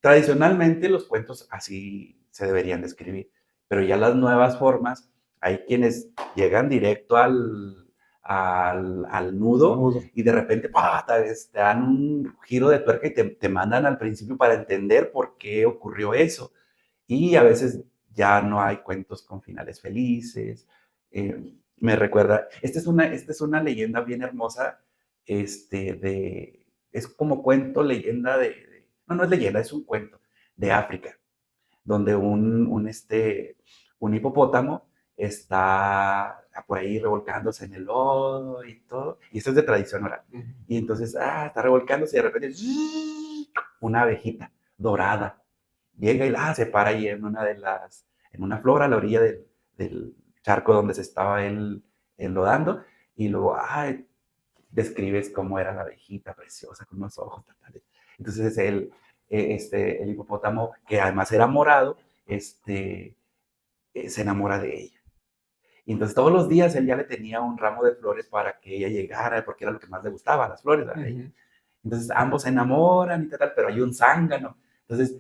tradicionalmente los cuentos así se deberían de escribir, pero ya las nuevas formas, hay quienes llegan directo al nudo Nudo. y de repente ¡pah! Te dan un giro de tuerca y te mandan al principio para entender por qué ocurrió eso. Y a veces ya no hay cuentos con finales felices. Me recuerda, esta es una leyenda bien hermosa, es como cuento, leyenda no, no es leyenda, es un cuento de África, donde un hipopótamo está por ahí revolcándose en el lodo y todo, y esto es de tradición oral. Y entonces, está revolcándose y de repente, una abejita dorada llega y se para ahí en una flor a la orilla del charco donde se estaba él enlodando, y luego, describes cómo era la abejita preciosa con unos ojos. Entonces el hipopótamo, que además era morado, se enamora de ella. Y entonces todos los días él ya le tenía un ramo de flores para que ella llegara, porque era lo que más le gustaba, las flores a ella. Entonces ambos se enamoran y tal, pero hay un zángano. Entonces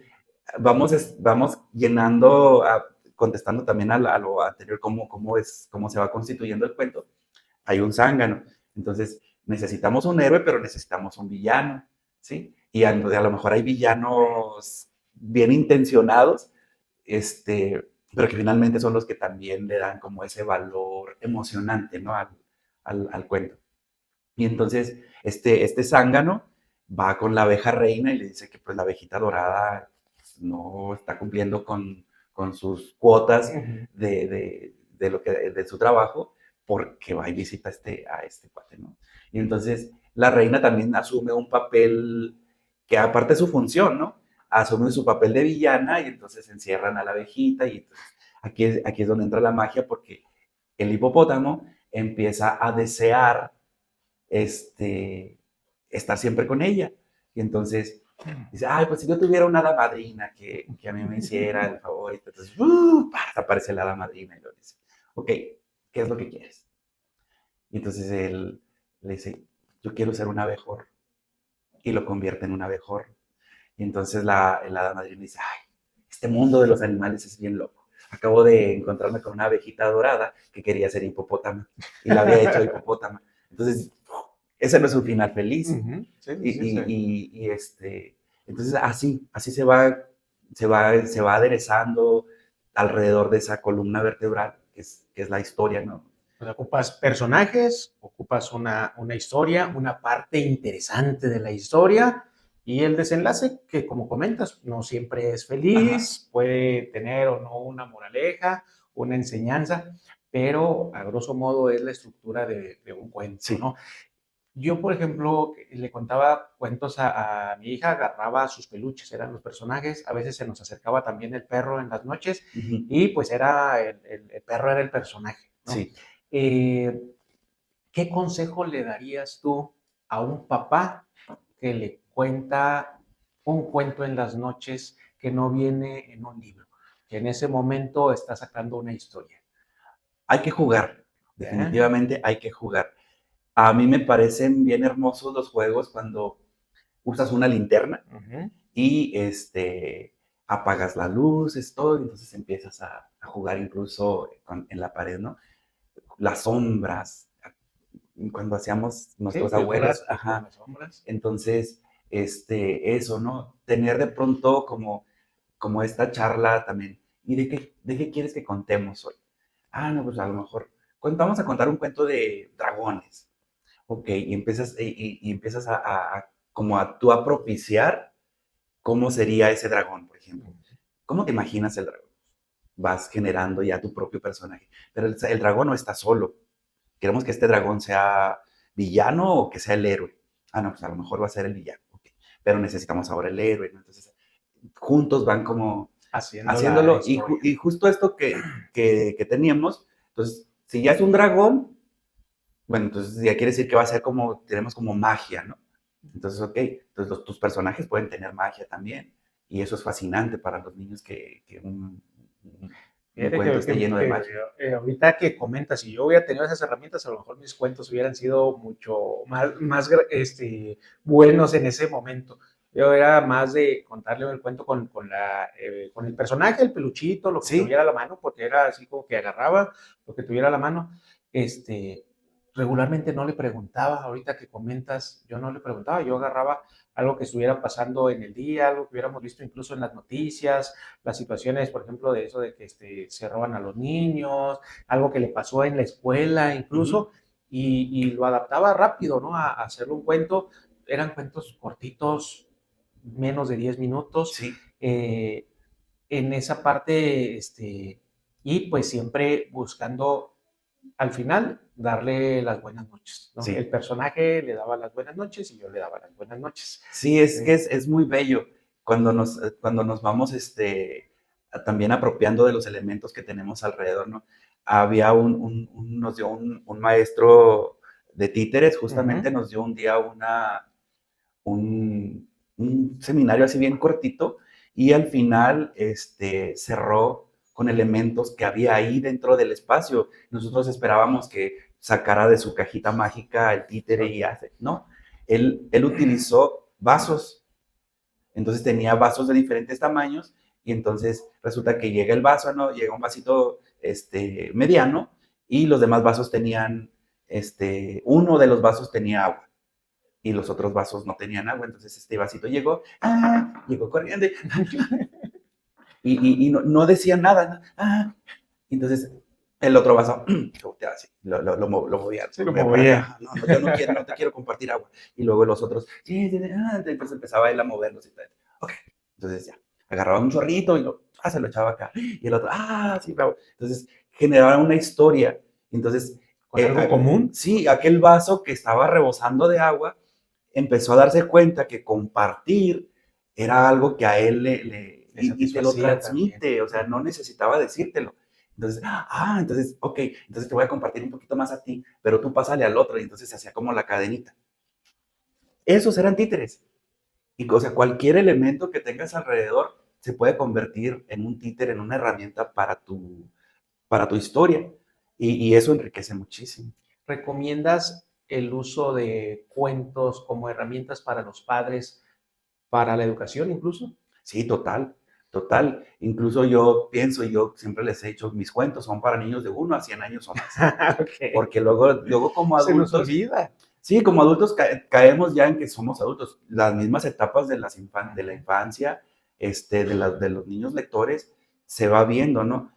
vamos llenando, contestando también a lo anterior, cómo se va constituyendo el cuento. Hay un zángano. Entonces necesitamos un héroe, pero necesitamos un villano, ¿sí? Y a lo mejor hay villanos bien intencionados, pero que finalmente son los que también le dan como ese valor emocionante, ¿no? Al cuento. Y entonces este zángano va con la abeja reina y le dice que pues la abejita dorada pues, no está cumpliendo con sus cuotas de su trabajo, porque va y visita a este cuate, ¿no? Y entonces la reina también asume un papel que aparte de su función, ¿no? Asume su papel de villana y entonces encierran a la abejita y entonces aquí es donde entra la magia, porque el hipopótamo empieza a desear estar siempre con ella. Y entonces dice, pues si yo tuviera una hada madrina que a mí me hiciera el favor, entonces aparece la hada madrina y lo dice, ok, ¿qué es lo que quieres? Y entonces él le dice, yo quiero ser un abejor, y lo convierte en un abejor. Y entonces la hada madrina dice, este mundo de los animales es bien loco. Acabo de encontrarme con una abejita dorada que quería ser hipopótama y la había hecho hipopótama. Entonces, ese no es un final feliz. Sí, Y, sí, sí. entonces así se va aderezando alrededor de esa columna vertebral que es la historia, ¿no? Pues ocupas personajes, ocupas una historia, una parte interesante de la historia y el desenlace que, como comentas, no siempre es Ajá. feliz, puede tener o no una moraleja, una enseñanza, pero a grosso modo es la estructura de un cuento, Sí. ¿no? Yo, por ejemplo, le contaba cuentos a mi hija, agarraba sus peluches, eran los personajes, a veces se nos acercaba también el perro en las noches Uh-huh. y pues era el perro era el personaje, ¿no? Sí. Eh, ¿Qué consejo le darías tú a un papá que le cuenta un cuento en las noches que no viene en un libro, que en ese momento está sacando una historia? Hay que jugar, ¿Eh? definitivamente hay que jugar. A mí me parecen bien hermosos los juegos cuando usas una linterna Uh-huh. y apagas las luces, todo, y entonces empiezas a jugar incluso en la pared, ¿no? Las sombras, cuando hacíamos Sí, nuestras el jugar, abuelas, el con ajá. las sombras. Entonces, eso, ¿no? Tener de pronto como esta charla también. ¿Y de qué quieres que contemos hoy? No, pues a lo mejor vamos a contar un cuento de dragones. Ok, y empiezas como a tú a propiciar cómo sería ese dragón, por ejemplo. ¿Cómo te imaginas el dragón? Vas generando ya tu propio personaje. Pero el dragón no está solo. Queremos que este dragón sea villano o que sea el héroe. Ah, no, pues a lo mejor va a ser el villano. Okay. Pero necesitamos ahora el héroe, ¿no? Entonces, juntos van como Haciendo la haciéndolo. historia. Y justo esto que teníamos, entonces, si ya es un dragón, bueno, entonces ya quiere decir que va a ser como, tenemos como magia, ¿no? Entonces, ok, entonces tus personajes pueden tener magia también. Y eso es fascinante para los niños que un Fíjate cuento esté lleno de magia. ahorita que comentas, si yo hubiera tenido esas herramientas, a lo mejor mis cuentos hubieran sido mucho más buenos en ese momento. Yo era más de contarle el cuento con el personaje, el peluchito, lo que Sí, tuviera a la mano, porque era así como que agarraba lo que tuviera a la mano. Este, regularmente no le preguntaba, ahorita que comentas, yo no le preguntaba, yo agarraba algo que estuviera pasando en el día, algo que hubiéramos visto incluso en las noticias, las situaciones, por ejemplo, de eso de que se roban a los niños, algo que le pasó en la escuela incluso, y lo adaptaba rápido, ¿no? A hacerlo un cuento. Eran cuentos cortitos, menos de 10 minutos. sí, eh, en esa parte, y pues siempre buscando al final darle las buenas noches, ¿no? El sí. personaje le daba las buenas noches y yo le daba las buenas noches. Sí, es que es muy bello cuando nos vamos también apropiando de los elementos que tenemos alrededor, ¿no? Había nos dio un maestro de títeres, justamente Ujú. nos dio un día un seminario así bien cortito y al final cerró con elementos que había ahí dentro del espacio. Nosotros esperábamos que sacara de su cajita mágica el títere y hace, no, él utilizó vasos, entonces tenía vasos de diferentes tamaños y entonces resulta que llega el vaso, ¿no? Llega un vasito mediano y los demás vasos tenían, uno de los vasos tenía agua y los otros vasos no tenían agua, entonces este vasito llegó, llegó corriendo y no decía nada, ¿no? Entonces el otro vaso se volteaba así, lo movía, Sí, lo para movía. acá, no, no, yo no quiero, no te quiero compartir agua. Y luego los otros, sí, sí, sí, entonces empezaba él a moverlos y tal. Ok, entonces ya, agarraba un chorrito y se lo echaba acá. Y el otro, sí, bravo. Entonces generaba una historia. Entonces, Con algo común. sí, aquel vaso que estaba rebosando de agua empezó a darse cuenta que compartir era algo que a él Le y te lo satisfacía también. transmite, o sea, no necesitaba decírtelo. Entonces, entonces, ok, entonces te voy a compartir un poquito más a ti, pero tú pásale al otro, y entonces se hacía como la cadenita. Esos eran títeres. Y, o sea, cualquier elemento que tengas alrededor se puede convertir en un títere, en una herramienta para tu historia. Y eso enriquece muchísimo. ¿Recomiendas el uso de cuentos como herramientas para los padres, para la educación incluso? Sí, total, total. Incluso yo pienso, yo siempre les he dicho, mis cuentos son para niños de 1 a 100 años o más. Ok. Porque luego como Se nos adultos, olvida. sí, como adultos caemos ya en que somos adultos. Las mismas etapas de la infancia, de los niños lectores, se va viendo, ¿no?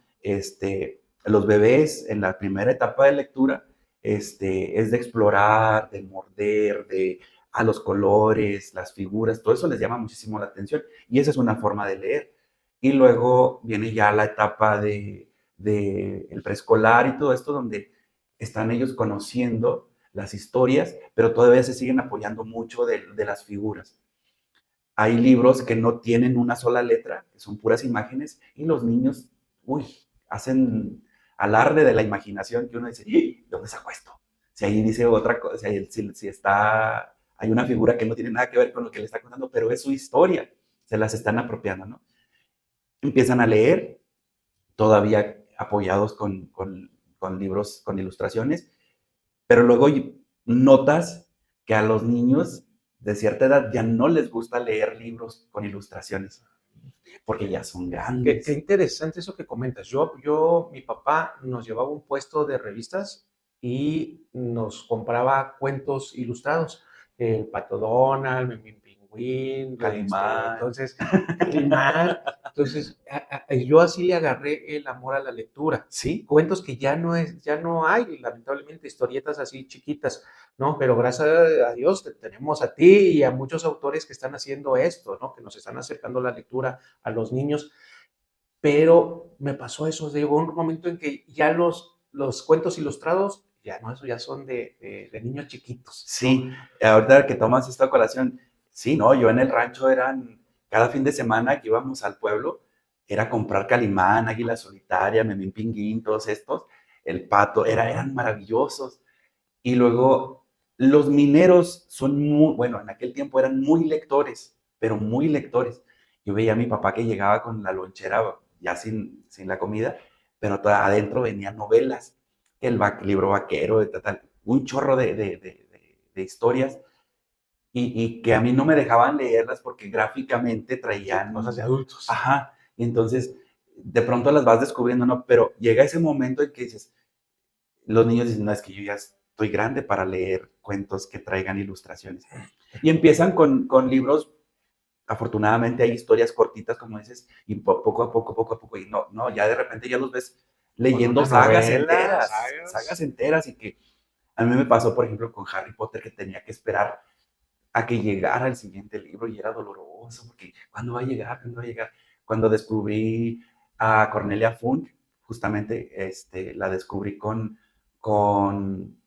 Los bebés en la primera etapa de lectura, es de explorar, de morder, a los colores, las figuras, todo eso les llama muchísimo la atención. Y esa es una forma de leer. Y luego viene ya la etapa de el preescolar y todo esto, donde están ellos conociendo las historias, pero todavía se siguen apoyando mucho de las figuras. Hay libros que no tienen una sola letra, que son puras imágenes, y los niños, hacen alarde de la imaginación, que uno dice, ¿dónde sacó esto? Si ahí dice otra cosa, si está, hay una figura que no tiene nada que ver con lo que le está contando, pero es su historia, se las están apropiando, ¿no? Empiezan a leer, todavía apoyados con libros, con ilustraciones, pero luego notas que a los niños de cierta edad ya no les gusta leer libros con ilustraciones, porque ya son Qué grandes. interesante eso que comentas. Mi papá nos llevaba un puesto de revistas y nos compraba cuentos ilustrados. El Pato Donald, Pingüín, Calimán. entonces, Calimán. Entonces, yo así le agarré el amor a la lectura. Sí, Cuentos que ya no hay, lamentablemente, historietas así chiquitas, ¿no? Pero gracias a Dios tenemos a ti y a muchos autores que están haciendo esto, ¿no? Que nos están acercando la lectura a los niños. Pero me pasó eso, llegó un momento en que ya los cuentos ilustrados, ya no, eso ya son de niños chiquitos, ¿no? sí. Ahorita que tomas esta colación, sí, no, yo en el rancho cada fin de semana que íbamos al pueblo, era comprar Calimán, Águila Solitaria, Memín Pinguín, todos estos, El Pato, eran maravillosos. Y luego, los mineros son muy, bueno, en aquel tiempo eran muy lectores, pero muy lectores. Yo veía a mi papá que llegaba con la lonchera ya sin la comida, pero adentro venían novelas, libro vaquero, un chorro de historias, y que a mí no me dejaban leerlas porque gráficamente traían cosas de adultos. Ajá, y entonces de pronto las vas descubriendo, ¿no? Pero llega ese momento en que dices, los niños dicen, no, es que yo ya estoy grande para leer cuentos que traigan ilustraciones. Y empiezan con libros, afortunadamente hay historias cortitas, como dices, y poco a poco, y no, ya de repente ya los ves leyendo sagas enteras, y que a mí me pasó, por ejemplo, con Harry Potter, que tenía que esperar a que llegara el siguiente libro y era doloroso, porque ¿cuándo va a llegar? ¿Cuándo va a llegar? Cuando descubrí a Cornelia Funk, justamente la descubrí con un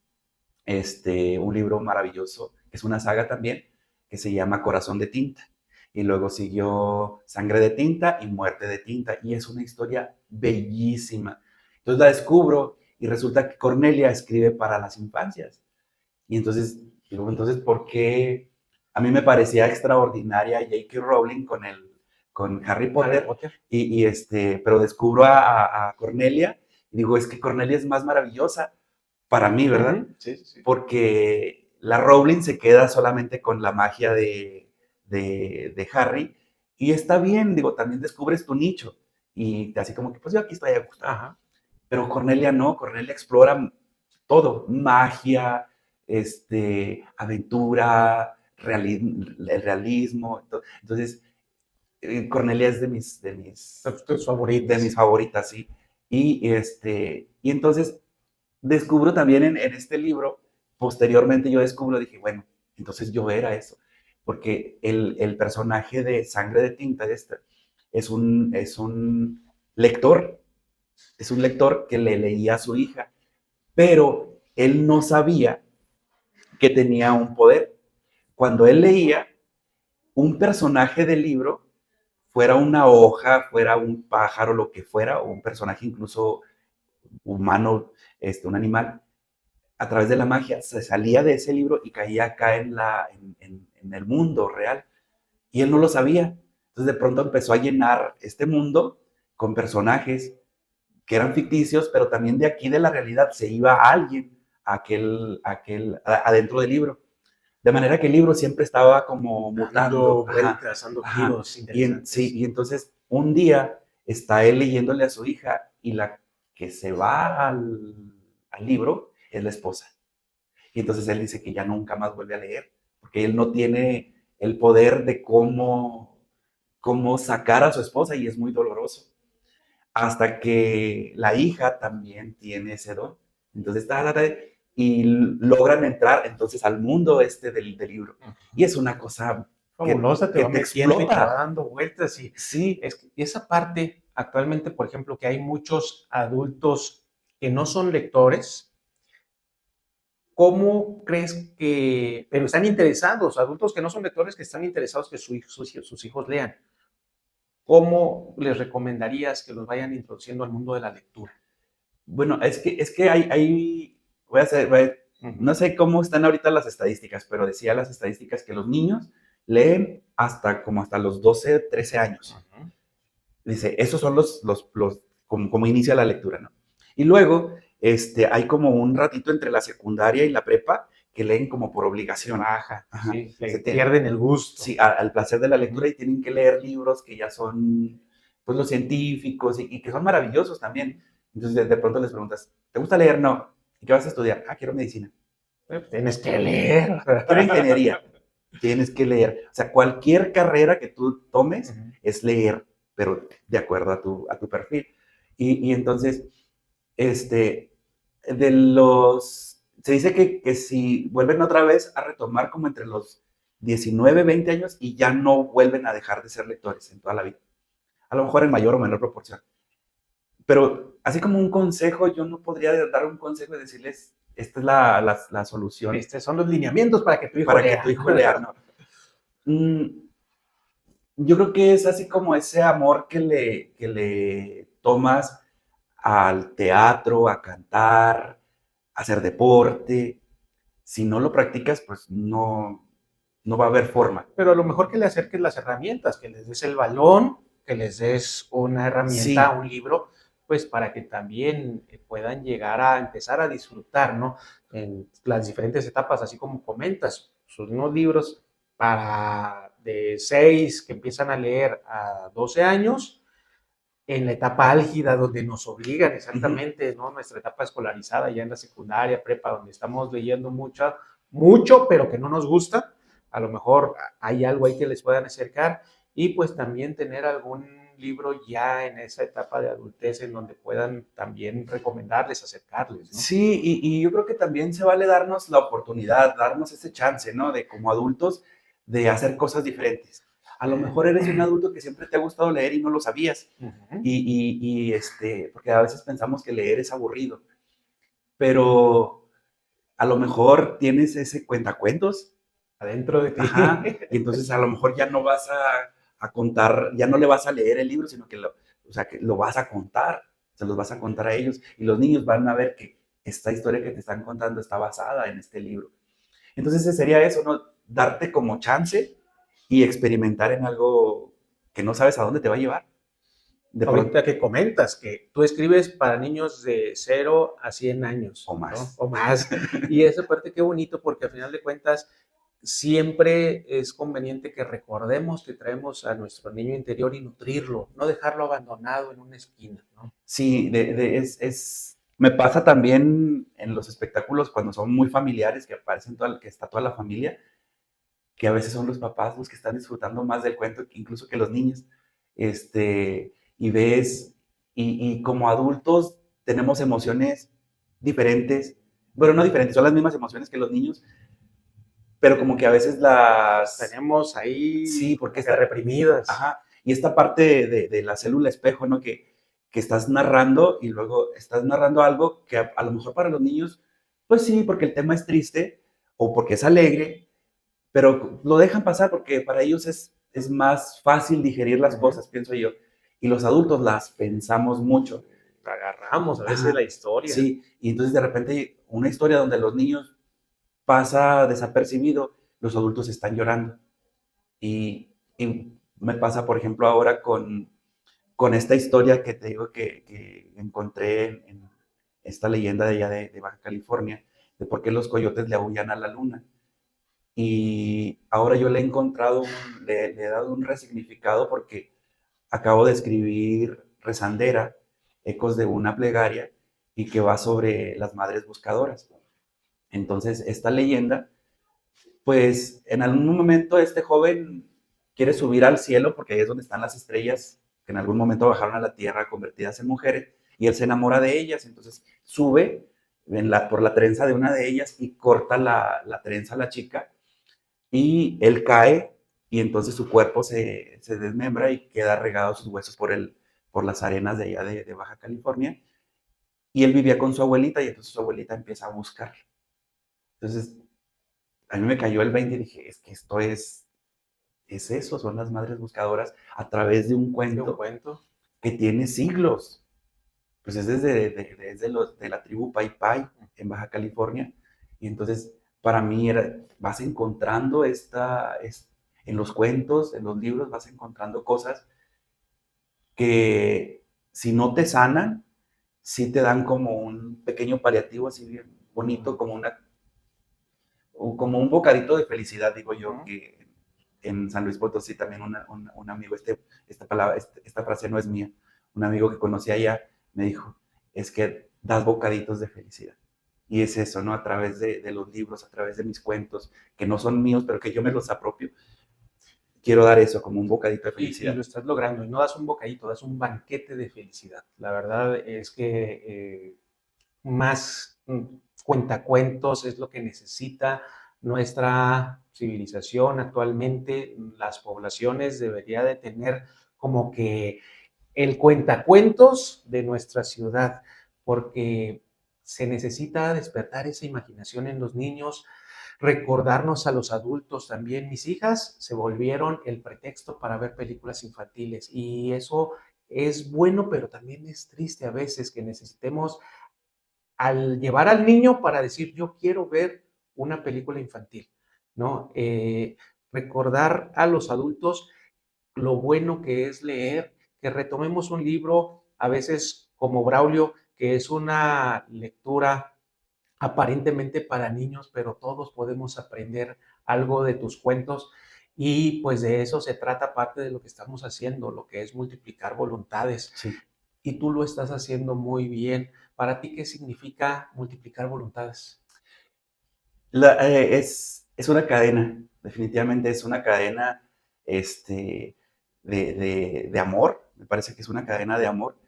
libro maravilloso, que es una saga también, que se llama Corazón de Tinta. Y luego siguió Sangre de Tinta y Muerte de Tinta. Y es una historia bellísima. Entonces la descubro y resulta que Cornelia escribe para las infancias. Y entonces, digo, entonces, ¿por qué? A mí me parecía extraordinaria J.K. Rowling con Harry Potter, pero descubro a Cornelia y digo, es que Cornelia es más maravillosa para mí, ¿verdad? Sí. Porque la Rowling se queda solamente con la magia de Harry y está bien, digo, también descubres tu nicho y así como que, pues yo aquí estoy a gusto. Ajá. Pero Cornelia no, Cornelia explora todo, magia, aventura, el realismo. Entonces, Cornelia es Tus favoritos. de mis favoritas, sí. Y entonces descubro también en este libro, posteriormente yo descubro, dije, bueno, entonces yo era eso, porque el personaje de Sangre de Tinta es un lector, es un lector que le leía a su hija, pero él no sabía que tenía un poder. Cuando él leía, un personaje del libro, fuera una hoja, fuera un pájaro, lo que fuera, o un personaje incluso humano, un animal, a través de la magia se salía de ese libro y caía acá en el mundo real. Y él no lo sabía. Entonces de pronto empezó a llenar este mundo con personajes que eran ficticios, pero también de aquí de la realidad se iba alguien adentro del libro. De manera que el libro siempre estaba como mutando. Dando vueltas, dando giros interesantes. Sí, y entonces un día está él leyéndole a su hija y la que se va al libro es la esposa. Y entonces él dice que ya nunca más vuelve a leer, porque él no tiene el poder de cómo sacar a su esposa y es muy doloroso. Hasta que la hija también tiene ese don. Entonces, y logran entrar entonces al mundo del libro. Y es una cosa fabulosa, te va metiendo y te va dando vueltas. Y sí. Esa parte, actualmente, por ejemplo, que hay muchos adultos que no son lectores, ¿cómo crees que, pero están interesados, adultos que no son lectores, que están interesados que sus hijos lean? ¿Cómo les recomendarías que los vayan introduciendo al mundo de la lectura? Bueno, es que no sé cómo están ahorita las estadísticas, pero decía las estadísticas que los niños leen hasta los 12, 13 años. Uh-huh. Dice, esos son como inicia la lectura, ¿no? Y luego, hay como un ratito entre la secundaria y la prepa que leen como por obligación. Ajá. Sí, pierden el gusto. Sí, al placer de la lectura y tienen que leer libros que ya son, pues, los científicos y que son maravillosos también. Entonces, de pronto les preguntas, ¿te gusta leer? No. ¿Y qué vas a estudiar? Quiero medicina. Tienes que leer. Quiero ingeniería. Tienes que leer. O sea, cualquier carrera que tú tomes es leer, pero de acuerdo a tu perfil. Y entonces, este, se dice que si vuelven otra vez a retomar como entre los 19 20 años y ya no vuelven a dejar de ser lectores en toda la vida. A lo mejor en mayor o menor proporción. Pero así como un consejo, yo no podría dar un consejo y decirles, esta es la solución Estos son los lineamientos para que tu hijo para que lea. tu hijo lea, ¿no? Yo creo que es así como ese amor que le tomas al teatro, a cantar, a hacer deporte. Si no lo practicas, pues no va a haber forma. Pero a lo mejor que le acerques las herramientas, que les des el balón, que les des una herramienta, Sí. un libro, pues para que también puedan llegar a empezar a disfrutar, ¿no? En las diferentes etapas, así como comentas, son unos libros para de 6 que empiezan a leer a 12 años, en la etapa álgida donde nos obligan exactamente, ¿no? Nuestra etapa escolarizada ya en la secundaria, prepa, donde estamos leyendo mucho, pero que no nos gusta. A lo mejor hay algo ahí que les puedan acercar y pues también tener algún libro ya en esa etapa de adultez en donde puedan también recomendarles, acercarles, ¿no? Sí, y yo creo que también se vale darnos la oportunidad, darnos ese chance, ¿no? De como adultos, de hacer cosas diferentes. A lo mejor eres un adulto que siempre te ha gustado leer y no lo sabías. Porque a veces pensamos que leer es aburrido, pero a lo mejor tienes ese cuentacuentos. Adentro de ti. Ajá, y entonces a lo mejor ya no vas a contar, ya no le vas a leer el libro, sino que o sea, que lo vas a contar, se los vas a contar a ellos y los niños van a ver que esta historia que te están contando está basada en este libro. Entonces sería eso, ¿no? Darte como chance y experimentar en algo que no sabes a dónde te va a llevar. De pronto, Ahorita que comentas que tú escribes para niños de 0 a 100 años, o ¿no? más. O más. Y esa parte qué bonito porque al final de cuentas siempre es conveniente que recordemos que traemos a nuestro niño interior y nutrirlo, no dejarlo abandonado en una esquina, ¿no? Sí, me pasa también en los espectáculos cuando son muy familiares, que aparecen que está toda la familia, que a veces son los papás los que están disfrutando más del cuento incluso que los niños. Y ves, y como adultos tenemos emociones diferentes, bueno, no diferentes, son las mismas emociones que los niños, pero como que a veces Las tenemos ahí sí, porque como que reprimidas. ajá, y esta parte de la célula espejo, ¿no? Que estás narrando y luego estás narrando algo que a lo mejor para los niños, pues sí, porque el tema es triste o porque es alegre, pero lo dejan pasar porque para ellos es más fácil digerir las cosas, pienso yo. Y los adultos las pensamos mucho. Agarramos a veces Ajá, la historia. sí, y entonces de repente una historia donde los niños pasa desapercibido, los adultos están llorando. Y me pasa, por ejemplo, ahora con esta historia que te digo que encontré en esta leyenda de allá de Baja California, de por qué los coyotes le aullan a la luna. Y ahora yo le he encontrado, le he dado un resignificado porque acabo de escribir Rezandera, ecos de una plegaria, y que va sobre las madres buscadoras. Entonces, esta leyenda, pues en algún momento este joven quiere subir al cielo porque ahí es donde están las estrellas que en algún momento bajaron a la tierra convertidas en mujeres, y él se enamora de ellas, entonces sube por la trenza de una de ellas y corta la trenza a la chica y él cae y entonces su cuerpo se desmembra y queda regado sus huesos por las arenas de allá de Baja California. Y él vivía con su abuelita y entonces su abuelita empieza a buscarlo. Entonces, a mí me cayó el 20 y dije, es que esto es eso, son las madres buscadoras a través de un ¿De un cuento cuento? que tiene siglos. Pues es de la tribu Pai Pai en Baja California. Y entonces, para mí, vas encontrando en los cuentos, en los libros, vas encontrando cosas que si no te sanan, sí te dan como un pequeño paliativo así bien bonito, como un bocadito de felicidad, digo yo, que en San Luis Potosí también un amigo, esta frase no es mía, un amigo que conocí allá me dijo, es que das bocaditos de felicidad. Y es eso, ¿no? A través de los libros, a través de mis cuentos, que no son míos, pero que yo me los apropio. Quiero dar eso como un bocadito de Y felicidad. lo estás logrando, y no das un bocadito, das un banquete de felicidad. La verdad es que más cuentacuentos es lo que necesita nuestra civilización actualmente. Las poblaciones deberían de tener como que el cuentacuentos de nuestra ciudad, porque se necesita despertar esa imaginación en los niños, recordarnos a los adultos también. Mis hijas se volvieron el pretexto para ver películas infantiles y eso es bueno, pero también es triste a veces que necesitemos al llevar al niño para decir, yo quiero ver una película infantil, ¿no? Recordar a los adultos lo bueno que es leer, que retomemos un libro, a veces como Braulio, que es una lectura aparentemente para niños, pero todos podemos aprender algo de tus cuentos y pues de eso se trata parte de lo que estamos haciendo, lo que es multiplicar voluntades. Sí. Y tú lo estás haciendo muy bien. ¿Para ti qué significa multiplicar voluntades? Es una cadena, definitivamente es una cadena de amor, me parece que es una cadena de amor,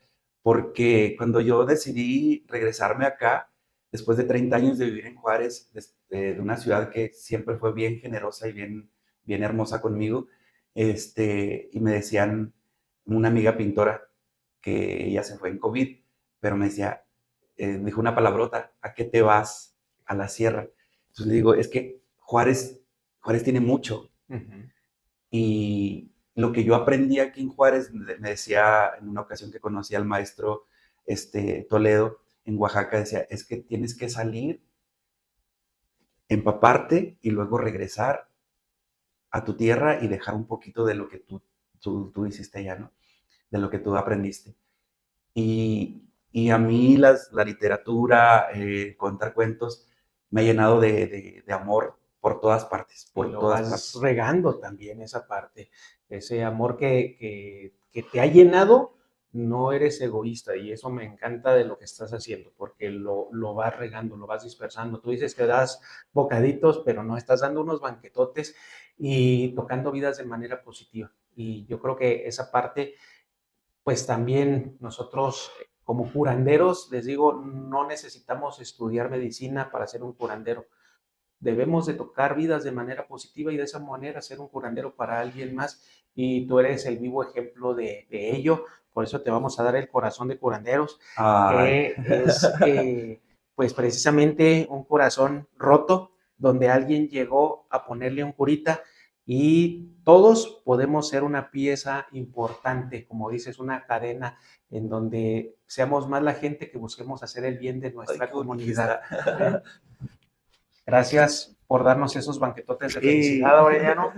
porque cuando yo decidí regresarme acá, después de 30 años de vivir en Juárez, de una ciudad que siempre fue bien generosa y bien hermosa conmigo, y me decían, una amiga pintora, que ella se fue en COVID, pero me decía, dijo una palabrota, ¿a qué te vas a la sierra? Entonces le digo, es que Juárez tiene mucho. Uh-huh. Y lo que yo aprendí aquí en Juárez, me decía en una ocasión que conocí al maestro Toledo en Oaxaca, decía, es que tienes que salir, empaparte y luego regresar a tu tierra y dejar un poquito de lo que tú hiciste allá, ¿no? De lo que tú aprendiste. Y a mí la literatura, contar cuentos, me ha llenado de amor por todas partes, Y por lo todas vas partes. regando también esa parte, ese amor que te ha llenado, no eres egoísta y eso me encanta de lo que estás haciendo, porque lo vas regando, lo vas dispersando. Tú dices que das bocaditos, pero no, estás dando unos banquetotes y tocando vidas de manera positiva. Y yo creo que esa parte pues también nosotros como curanderos, les digo, no necesitamos estudiar medicina para ser un curandero. Debemos de tocar vidas de manera positiva y de esa manera ser un curandero para alguien más. Y tú eres el vivo ejemplo de ello. Por eso te vamos a dar el corazón de curanderos, Ay. que es pues precisamente un corazón roto, donde alguien llegó a ponerle un curita y todos podemos ser una pieza importante, como dices, una cadena en donde seamos más la gente que busquemos hacer el bien de nuestra comunidad. Gracias por darnos esos banquetotes de felicidad, Aureliano.